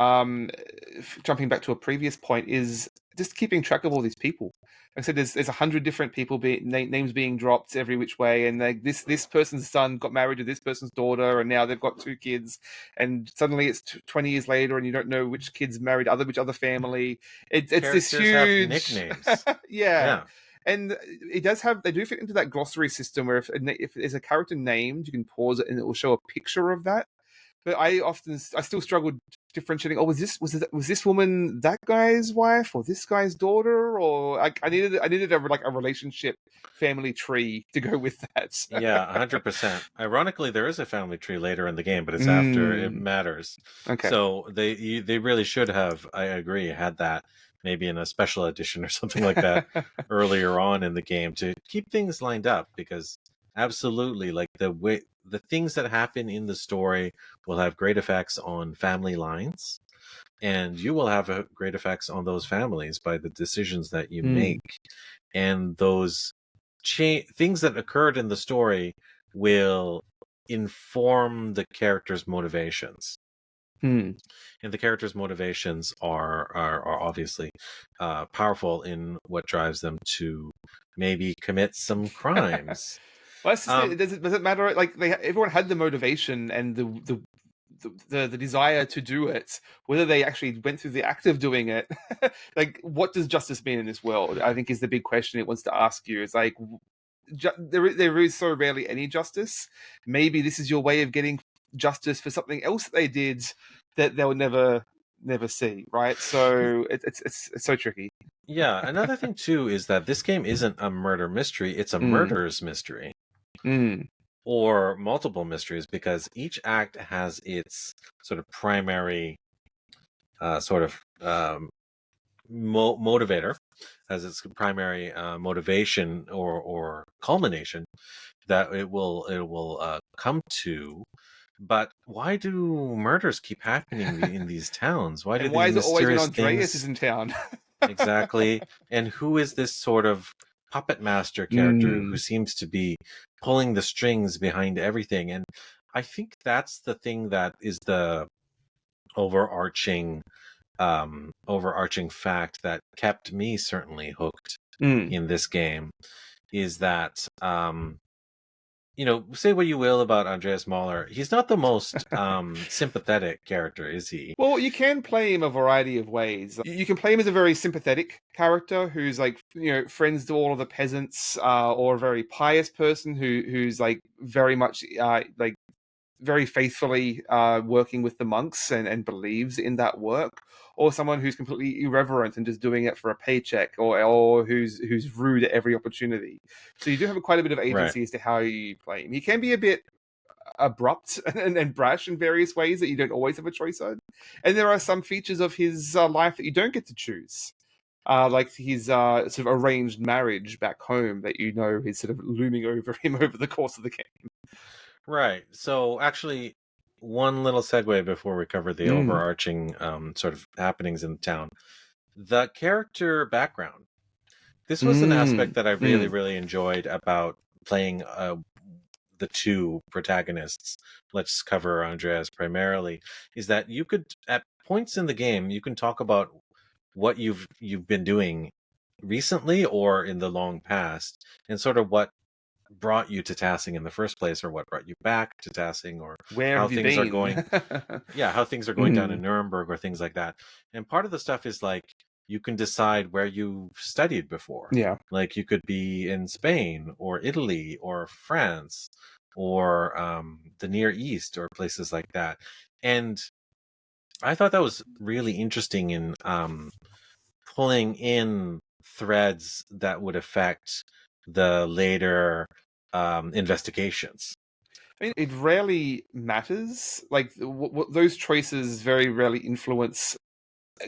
[SPEAKER 1] jumping back to a previous point, is just keeping track of all these people. Like I said, there's 100 different people names being dropped every which way, and like this person's son got married to this person's daughter, and now they've got 2 kids, and suddenly it's 20 years later, and you don't know which kid's married which other family. It's this
[SPEAKER 2] Characters have
[SPEAKER 1] huge,
[SPEAKER 2] nicknames.
[SPEAKER 1] yeah.
[SPEAKER 2] Yeah.
[SPEAKER 1] And they do fit into that glossary system where if there's a character named, you can pause it and it will show a picture of that. But I still struggled differentiating. Oh, was this woman that guy's wife or this guy's daughter? Or I needed a relationship family tree to go with that.
[SPEAKER 2] Yeah, 100%. Ironically, there is a family tree later in the game, but it's after it
[SPEAKER 1] Mm,
[SPEAKER 2] matters.
[SPEAKER 1] okay.
[SPEAKER 2] So they really should have, I agree, had that maybe in a special edition or something like that earlier on in the game to keep things lined up, because Absolutely. Like the things that happen in the story will have great effects on family lines, and you will have great effects on those families by the decisions that you
[SPEAKER 1] Mm.
[SPEAKER 2] make, and those things that occurred in the story will inform the character's motivations.
[SPEAKER 1] Mm.
[SPEAKER 2] And the character's motivations are obviously powerful in what drives them to maybe commit some crimes.
[SPEAKER 1] Well, that's just it.
[SPEAKER 2] Um,
[SPEAKER 1] Does it matter? Like everyone had the motivation and the desire to do it. Whether they actually went through the act of doing it, like what does justice mean in this world? I think is the big question it wants to ask you. It's like there is so rarely any justice. Maybe this is your way of getting justice for something else that they did that they'll never see. Right? So it's so tricky.
[SPEAKER 2] yeah, another thing too is that this game isn't a murder mystery; it's a
[SPEAKER 1] Mm,
[SPEAKER 2] murder's mystery,
[SPEAKER 1] mm,
[SPEAKER 2] or multiple mysteries, because each act has its sort of primary sort of motivator, has its primary motivation or culmination that it will come to. But why do murders keep happening in these towns? Why do
[SPEAKER 1] and why
[SPEAKER 2] these
[SPEAKER 1] is it always when
[SPEAKER 2] mysterious
[SPEAKER 1] Andreas is
[SPEAKER 2] things
[SPEAKER 1] in town?
[SPEAKER 2] exactly? And who is this sort of puppet master character who
[SPEAKER 1] Mm,
[SPEAKER 2] seems to be pulling the strings behind everything? And I think that's the thing that is the overarching overarching fact that kept me certainly hooked
[SPEAKER 1] mm.
[SPEAKER 2] in this game, is that say what you will about Andreas Mahler, he's not the most sympathetic character, is he?
[SPEAKER 1] Well, you can play him a variety of ways. You can play him as a very sympathetic character who's like, friends to all of the peasants, or a very pious person who's like very much like very faithfully working with the monks and believes in that work, or someone who's completely irreverent and just doing it for a paycheck, or who's rude at every opportunity. So you do have quite a bit of
[SPEAKER 2] Right.
[SPEAKER 1] agency as to how you play him. He can be a bit abrupt and brash in various ways that you don't always have a choice on. And there are some features of his life that you don't get to choose. Like his sort of arranged marriage back home that is sort of looming over him over the course of the game.
[SPEAKER 2] Right. So actually, one little segue before we cover the
[SPEAKER 1] Mm,
[SPEAKER 2] overarching sort of happenings in the town. The character background. This was an
[SPEAKER 1] mm,
[SPEAKER 2] aspect that I really,
[SPEAKER 1] mm.
[SPEAKER 2] really enjoyed about playing the two protagonists. Let's cover Andreas primarily. Is that you could, at points in the game, you can talk about what you've been doing recently or in the long past, and sort of what brought you to Tassing in the first place, or what brought you back to Tassing, or
[SPEAKER 1] Where
[SPEAKER 2] how
[SPEAKER 1] have you
[SPEAKER 2] things are
[SPEAKER 1] been?
[SPEAKER 2] going. Yeah, how things are going down
[SPEAKER 1] Mm,
[SPEAKER 2] in Nuremberg or things like that. And part of the stuff is like you can decide where you studied before.
[SPEAKER 1] yeah.
[SPEAKER 2] Like you could be in Spain or Italy or France or the Near East or places like that. And I thought that was really interesting in pulling in threads that would affect the later investigations.
[SPEAKER 1] I mean, it rarely matters. Like those choices very rarely influence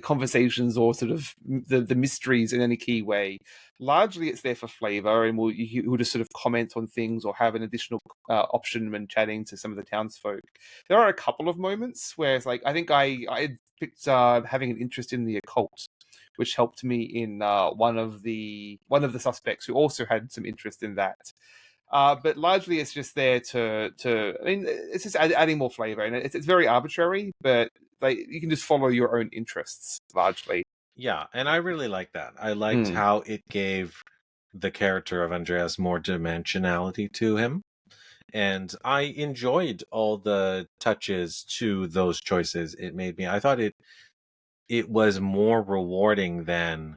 [SPEAKER 1] conversations or sort of the mysteries in any key way. Largely, it's there for flavor, and we'll just sort of comment on things or have an additional option when chatting to some of the townsfolk. There are a couple of moments where it's like I think I picked having an interest in the occult, which helped me in one of the suspects who also had some interest in that. But largely, it's just there to. I mean, it's just adding more flavor, and it's very arbitrary. But like you can just follow your own interests largely.
[SPEAKER 2] Yeah, and I really liked that. I liked
[SPEAKER 1] Mm.
[SPEAKER 2] how it gave the character of Andreas more dimensionality to him. And I enjoyed all the touches to those choices it made me. I thought it was more rewarding than,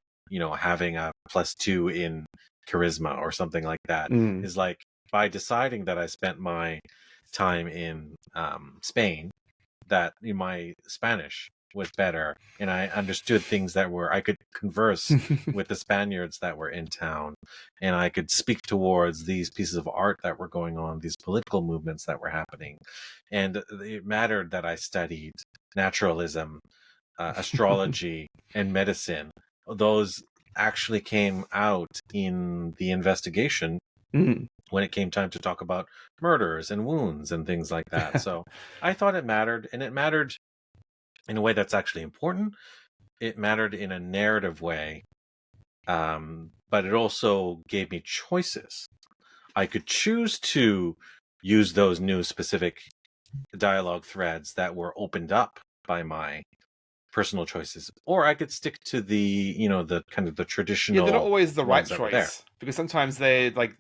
[SPEAKER 2] having a +2 in charisma or something like that.
[SPEAKER 1] Mm.
[SPEAKER 2] Is like, by deciding that I spent my time in Spain, that my Spanish was better, and I understood things that I could converse with the Spaniards that were in town, and I could speak towards these pieces of art that were going on, these political movements that were happening. And it mattered that I studied naturalism, astrology, and medicine. Those actually came out in the investigation
[SPEAKER 1] Mm.
[SPEAKER 2] when it came time to talk about murders and wounds and things like that. So I thought it mattered, and it mattered in a way that's actually important. It mattered in a narrative way, but it also gave me choices. I could choose to use those new specific dialogue threads that were opened up by my personal choices, or I could stick to the kind of the
[SPEAKER 1] Yeah, they're not
[SPEAKER 2] traditional
[SPEAKER 1] always the right
[SPEAKER 2] ones that were there.
[SPEAKER 1] choice because sometimes they like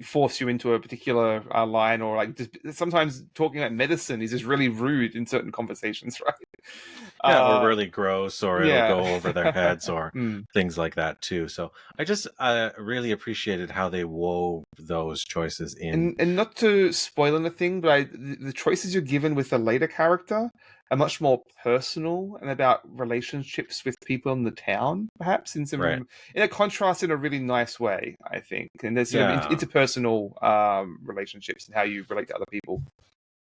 [SPEAKER 1] force you into a particular line, or like just, sometimes talking about medicine is just really rude in certain conversations, right?
[SPEAKER 2] Yeah, or
[SPEAKER 1] Uh,
[SPEAKER 2] really gross, or it'll
[SPEAKER 1] yeah.
[SPEAKER 2] go over their heads, or
[SPEAKER 1] Mm.
[SPEAKER 2] things like that too. So I just really appreciated how they wove those choices in.
[SPEAKER 1] And not to spoil anything, but the choices you're given with the later character are much more personal and about relationships with people in the town, perhaps
[SPEAKER 2] Right.
[SPEAKER 1] in a contrast in a really nice way, I think. And there's sort of
[SPEAKER 2] Yeah.
[SPEAKER 1] interpersonal relationships and how you relate to other people.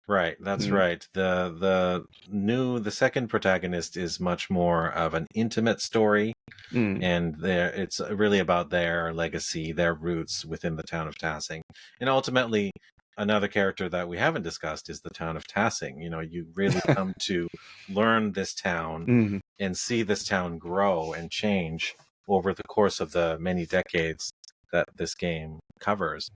[SPEAKER 2] Right, that's
[SPEAKER 1] Mm.
[SPEAKER 2] right. The second protagonist is much more of an intimate story,
[SPEAKER 1] Mm.
[SPEAKER 2] and it's really about their legacy, their roots within the town of Tassing. And ultimately, another character that we haven't discussed is the town of Tassing. You really come to learn this town
[SPEAKER 1] Mm.
[SPEAKER 2] and see this town grow and change over the course of the many decades that this game covers.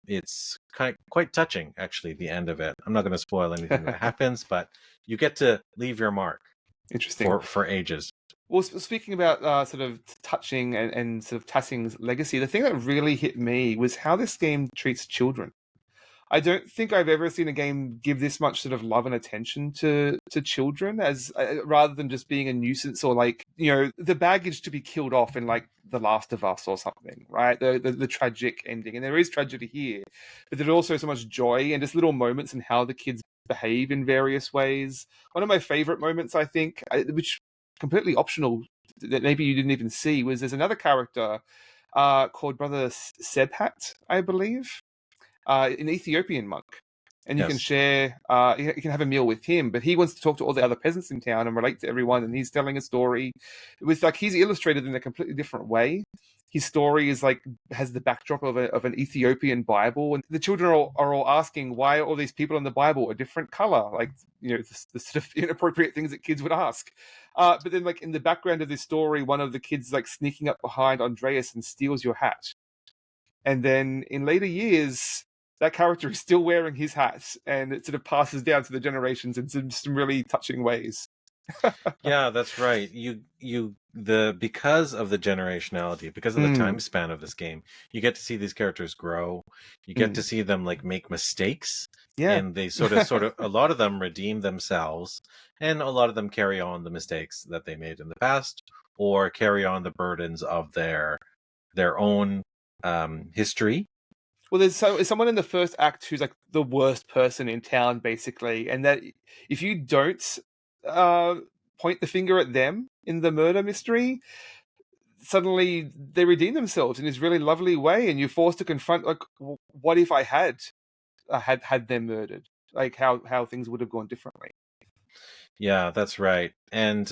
[SPEAKER 2] It's quite touching, actually, the end of it. I'm not going to spoil anything that happens, but you get to leave your mark
[SPEAKER 1] Interesting.
[SPEAKER 2] for ages.
[SPEAKER 1] Well, speaking about sort of touching and sort of Tassing's legacy, the thing that really hit me was how this game treats children. I don't think I've ever seen a game give this much sort of love and attention to children as rather than just being a nuisance or like the baggage to be killed off in like The Last of Us or something, right? The tragic ending, and there is tragedy here, but there's also so much joy and just little moments in how the kids behave in various ways. One of my favorite moments, I think, which completely optional that maybe you didn't even see, was there's another character called Brother Sebhat, I believe, an Ethiopian monk, and you can
[SPEAKER 2] Yes.
[SPEAKER 1] share. You can have a meal with him, but he wants to talk to all the other peasants in town and relate to everyone. And he's telling a story with like he's illustrated in a completely different way. His story is like has the backdrop of an Ethiopian Bible, and the children are all asking why all these people in the Bible a different color, like the sort of inappropriate things that kids would ask. But then, like in the background of this story, one of the kids like sneaking up behind Andreas and steals your hat. And then in later years, that character is still wearing his hat, and it sort of passes down to the generations in some really touching ways.
[SPEAKER 2] Yeah, that's right. Because of the generationality, because of the
[SPEAKER 1] Mm.
[SPEAKER 2] time span of this game, you get to see these characters grow. You get to
[SPEAKER 1] Mm.
[SPEAKER 2] see them like make mistakes,
[SPEAKER 1] Yeah.
[SPEAKER 2] and they sort of a lot of them redeem themselves, and a lot of them carry on the mistakes that they made in the past, or carry on the burdens of their own history.
[SPEAKER 1] Well, there's someone in the first act who's like the worst person in town, basically, and that if you don't uh, point the finger at them in the murder mystery, suddenly they redeem themselves in this really lovely way, and you're forced to confront like, what if I had them murdered? Like how things would have gone differently.
[SPEAKER 2] Yeah, that's right. And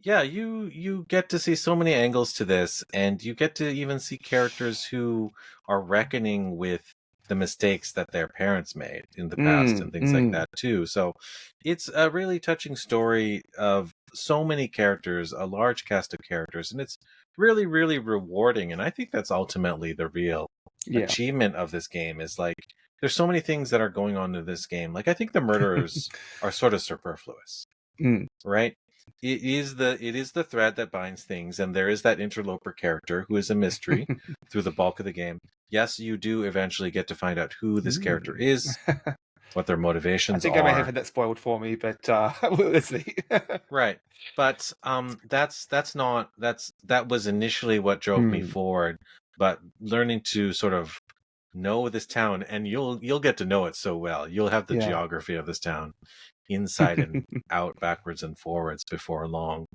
[SPEAKER 2] yeah, you get to see so many angles to this, and you get to even see characters who are reckoning with the mistakes that their parents made in the past
[SPEAKER 1] Mm.
[SPEAKER 2] and things like
[SPEAKER 1] Mm.
[SPEAKER 2] that too. So it's a really touching story of so many characters, a large cast of characters, and it's really, really rewarding. And I think that's ultimately the real
[SPEAKER 1] Yeah.
[SPEAKER 2] achievement of this game is like there's so many things that are going on in this game. Like I think the murderers are sort of superfluous,
[SPEAKER 1] Mm.
[SPEAKER 2] right? It is the thread that binds things, and there is that interloper character who is a mystery through the bulk of the game. Yes, you do eventually get to find out who this character
[SPEAKER 1] Mm.
[SPEAKER 2] is, what their
[SPEAKER 1] I
[SPEAKER 2] motivations
[SPEAKER 1] think I may have
[SPEAKER 2] are.
[SPEAKER 1] had that spoiled for me, but let's see.
[SPEAKER 2] Right. But that was initially what drove me
[SPEAKER 1] Mm.
[SPEAKER 2] forward. But learning to sort of know this town, and you'll get to know it so well. You'll have the
[SPEAKER 1] Yeah.
[SPEAKER 2] geography of this town inside and out, backwards and forwards before long,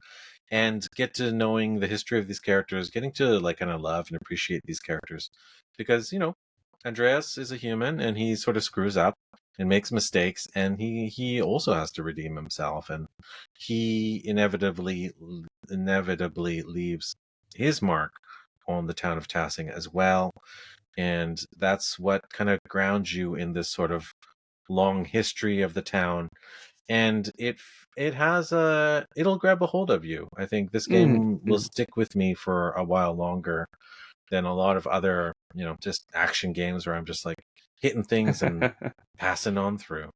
[SPEAKER 2] and get to knowing the history of these characters, getting to like kind of love and appreciate these characters, because Andreas is a human and he sort of screws up and makes mistakes, and he also has to redeem himself, and he inevitably leaves his mark on the town of Tassing as well. and that's what kind of grounds you in this sort of long history of the town. And it'll grab a hold of you. I think this game will stick with me for a while longer than a lot of other, just action games where I'm just like hitting things and passing on through.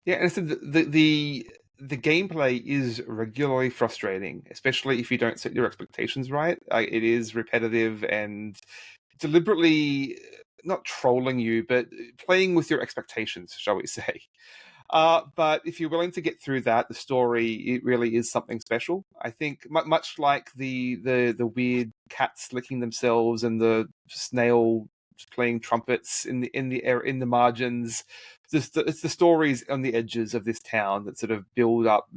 [SPEAKER 1] Yeah, and so the gameplay is regularly frustrating, especially if you don't set your expectations right. It is repetitive and deliberately not trolling you, but playing with your expectations, shall we say. But if you're willing to get through that, the story, it really is something special. I think much like the weird cats licking themselves and the snail playing trumpets in the margins. It's the stories on the edges of this town that sort of build up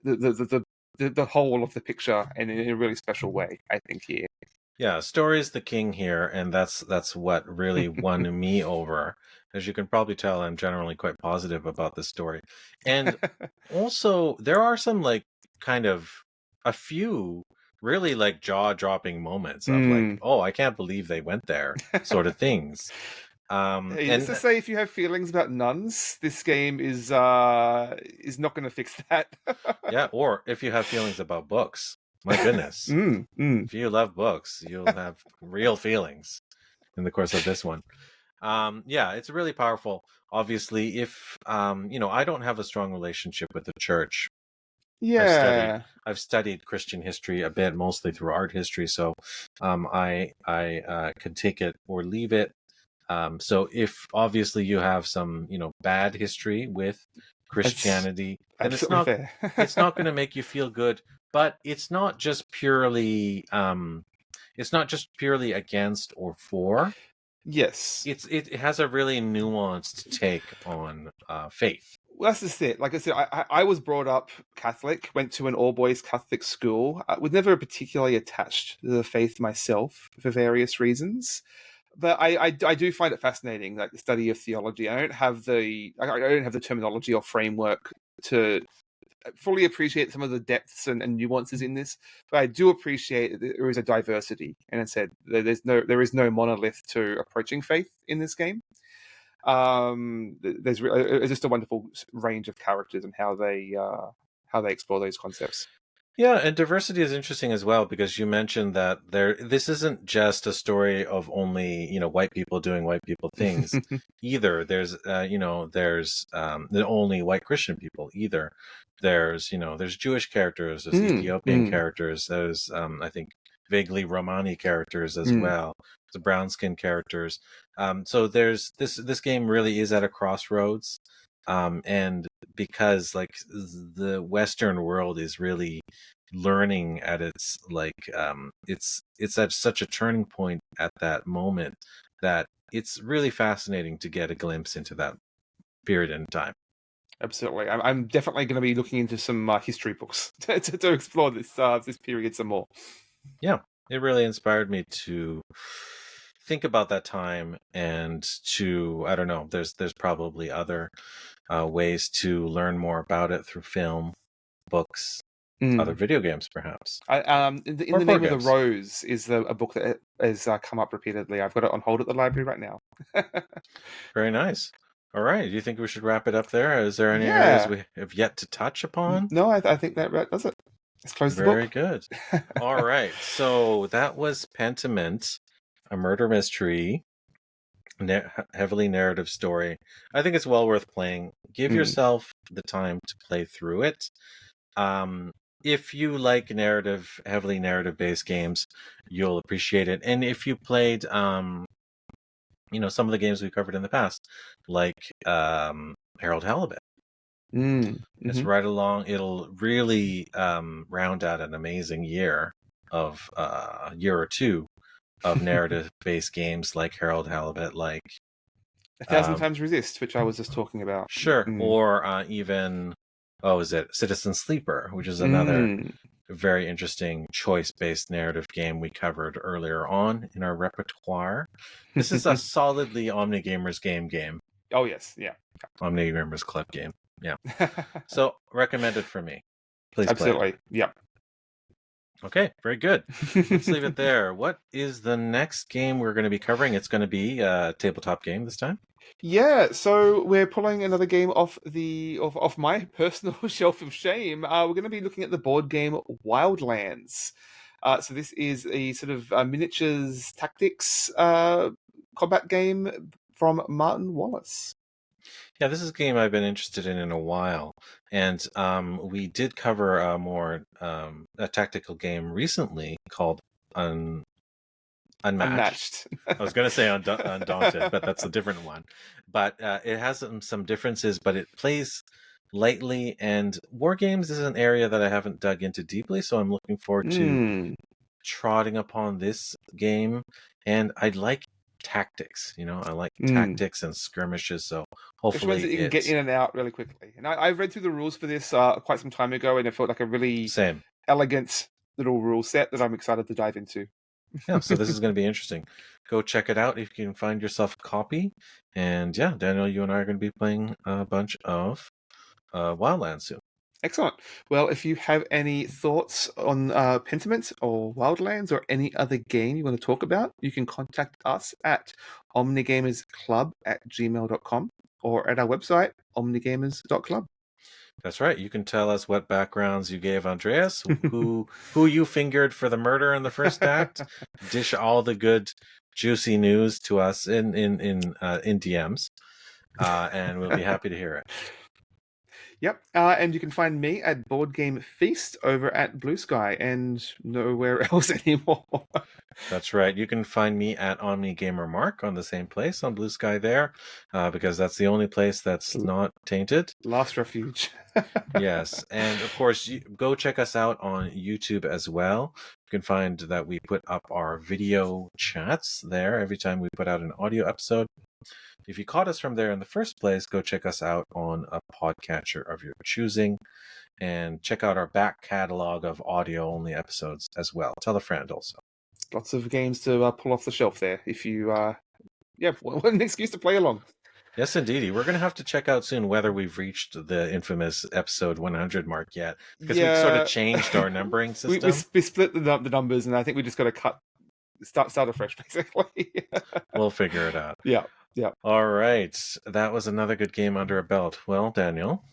[SPEAKER 1] the whole of the picture, and in a really special way, I think here.
[SPEAKER 2] Yeah, story is the king here, and that's what really won me over. As you can probably tell, I'm generally quite positive about this story. And also, there are some like kind of a few really like jaw-dropping moments of like, oh, I can't believe they went there, sort of things.
[SPEAKER 1] Hey, let's
[SPEAKER 2] And
[SPEAKER 1] just say if you have feelings about nuns, this game is not going to fix that.
[SPEAKER 2] yeah, or if you have feelings about books, my goodness, if you love books, you'll have real feelings in the course of this one. Yeah, it's really powerful. Obviously, if I don't have a strong relationship with the church. I've studied
[SPEAKER 1] Yeah,
[SPEAKER 2] I've studied Christian history a bit, mostly through art history. So I could take it or leave it. So if obviously you have some bad history with
[SPEAKER 1] it's
[SPEAKER 2] Christianity, then
[SPEAKER 1] absolutely fair.
[SPEAKER 2] it's not going to make you feel good. But it's not just purely against or for.
[SPEAKER 1] Yes.
[SPEAKER 2] It has a really nuanced take on faith.
[SPEAKER 1] Well, that's just it. Like I said, I was brought up Catholic, went to an all boys Catholic school. I was never particularly attached to the faith myself for various reasons. But I do find it fascinating, like the study of theology. I don't have the terminology or framework to fully appreciate some of the depths and nuances in this, but I do appreciate that there is a diversity. And I said there is no monolith to approaching faith in this game. There's just a wonderful range of characters and how they explore those concepts.
[SPEAKER 2] Yeah, and diversity is interesting as well because you mentioned that this isn't just a story of only, white people doing white people things either. There's the only white Christian people either. There's Jewish characters, there's Ethiopian characters, there's I think vaguely Romani characters as well. The brown skin characters. So there's this game really is at a crossroads. And because like the Western world is really learning at its it's at such a turning point at that moment that it's really fascinating to get a glimpse into that period in time.
[SPEAKER 1] Absolutely, I'm definitely going to be looking into some history books to explore this period some more.
[SPEAKER 2] Yeah, it really inspired me to think about that time and to I don't know. There's probably other ways to learn more about it through film, books, other video games, perhaps,
[SPEAKER 1] In
[SPEAKER 2] or
[SPEAKER 1] the
[SPEAKER 2] board
[SPEAKER 1] Name of the
[SPEAKER 2] games.
[SPEAKER 1] Rose is a book that has come up repeatedly. I've got it on hold at the library right now.
[SPEAKER 2] Very nice. All right. Do you think we should wrap it up there? Is there any areas
[SPEAKER 1] Yeah,
[SPEAKER 2] we have yet to touch upon?
[SPEAKER 1] no, I think that does it. Let's close the
[SPEAKER 2] Very
[SPEAKER 1] book.
[SPEAKER 2] good. All right. So that was Pentiment, a murder mystery, heavily narrative story. I think it's well worth playing. Give yourself the time to play through it. Um, if you like heavily narrative based games, you'll appreciate it. And if you played, some of the games we covered in the past, like Harold Halibut. It's right along. It'll really round out an amazing year of year or two of narrative-based games like Harold Halibut, like
[SPEAKER 1] A Thousand
[SPEAKER 2] um,
[SPEAKER 1] Times Resist, which I was just talking about.
[SPEAKER 2] sure, or even is it Citizen Sleeper, which is another
[SPEAKER 1] Mm.
[SPEAKER 2] very interesting choice-based narrative game we covered earlier on in our repertoire. This is a solidly OmniGamers game.
[SPEAKER 1] Oh yes, yeah.
[SPEAKER 2] OmniGamers Club game. Yeah. So recommended for me. Please play it.
[SPEAKER 1] Absolutely. Yep.
[SPEAKER 2] Okay, very good. Let's leave it there. What is the next game we're going to be covering? It's going to be a tabletop game this time.
[SPEAKER 1] Yeah, so we're pulling another game off my personal shelf of shame. We're going to be looking at the board game Wildlands. So this is a sort of miniatures tactics combat game from Martin Wallace.
[SPEAKER 2] Yeah, this is a game I've been interested in a while, and we did cover a more a tactical game recently called Unmatched.
[SPEAKER 1] Unmatched.
[SPEAKER 2] I was going to say Undaunted, but that's a different one. But it has some differences, but it plays lightly. And war games is an area that I haven't dug into deeply, so I'm looking forward to trotting upon this game. And I like tactics. I like tactics and skirmishes. So
[SPEAKER 1] Which means
[SPEAKER 2] hopefully
[SPEAKER 1] that you can get in and out really quickly. And I read through the rules for this quite some time ago, and it felt like a really
[SPEAKER 2] same.
[SPEAKER 1] elegant little rule set that I'm excited to dive into.
[SPEAKER 2] Yeah, so this is going to be interesting. Go check it out if you can find yourself a copy. And yeah, Daniel, you and I are going to be playing a bunch of Wildlands soon.
[SPEAKER 1] Excellent. Well, if you have any thoughts on Pentiment or Wildlands or any other game you want to talk about, you can contact us at omnigamersclub@gmail.com or at our website, omnigamers.club.
[SPEAKER 2] That's right. You can tell us what backgrounds you gave Andreas, who you fingered for the murder in the first act. Dish all the good, juicy news to us in DMs, and we'll be happy to hear it.
[SPEAKER 1] Yep, and you can find me at Board Game Feast over at Blue Sky and nowhere else anymore.
[SPEAKER 2] That's right. You can find me at OmniGamerMark on the same place on Blue Sky there, because that's the only place that's not tainted.
[SPEAKER 1] Last refuge.
[SPEAKER 2] Yes, and of course, go check us out on YouTube as well. You can find that we put up our video chats there every time we put out an audio episode. If you caught us from there in the first place, go check us out on a podcatcher of your choosing, and check out our back catalog of audio-only episodes as well. Tell a friend also.
[SPEAKER 1] Lots of games to pull off the shelf there if you, what an excuse to play along.
[SPEAKER 2] Yes, indeedy. We're going to have to check out soon whether we've reached the infamous episode 100 mark yet, because we sort of changed our numbering system.
[SPEAKER 1] We split the numbers, and I think we just got to start afresh, basically.
[SPEAKER 2] We'll figure it out.
[SPEAKER 1] Yeah.
[SPEAKER 2] All right. That was another good game under a belt. Well, Daniel,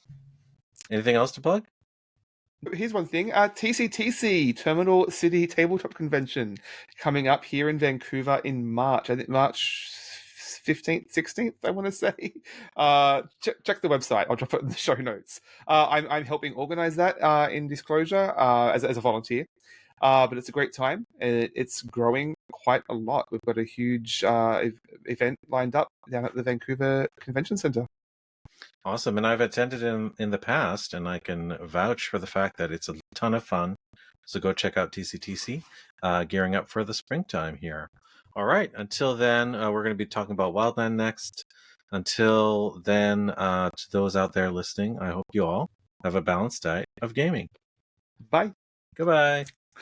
[SPEAKER 2] anything else to plug?
[SPEAKER 1] Here's one thing. TCTC, Terminal City Tabletop Convention, coming up here in Vancouver in March. I think March 15th, 16th, I want to say. Check the website. I'll drop it in the show notes. I'm helping organize that in disclosure as a volunteer. But it's a great time. It's growing quite a lot. We've got a huge event lined up down at the Vancouver Convention Center.
[SPEAKER 2] Awesome. And I've attended in the past, and I can vouch for the fact that it's a ton of fun. So go check out TCTC, gearing up for the springtime here. All right. Until then, we're going to be talking about Wildland next. Until then, to those out there listening, I hope you all have a balanced diet of gaming.
[SPEAKER 1] Bye.
[SPEAKER 2] Goodbye.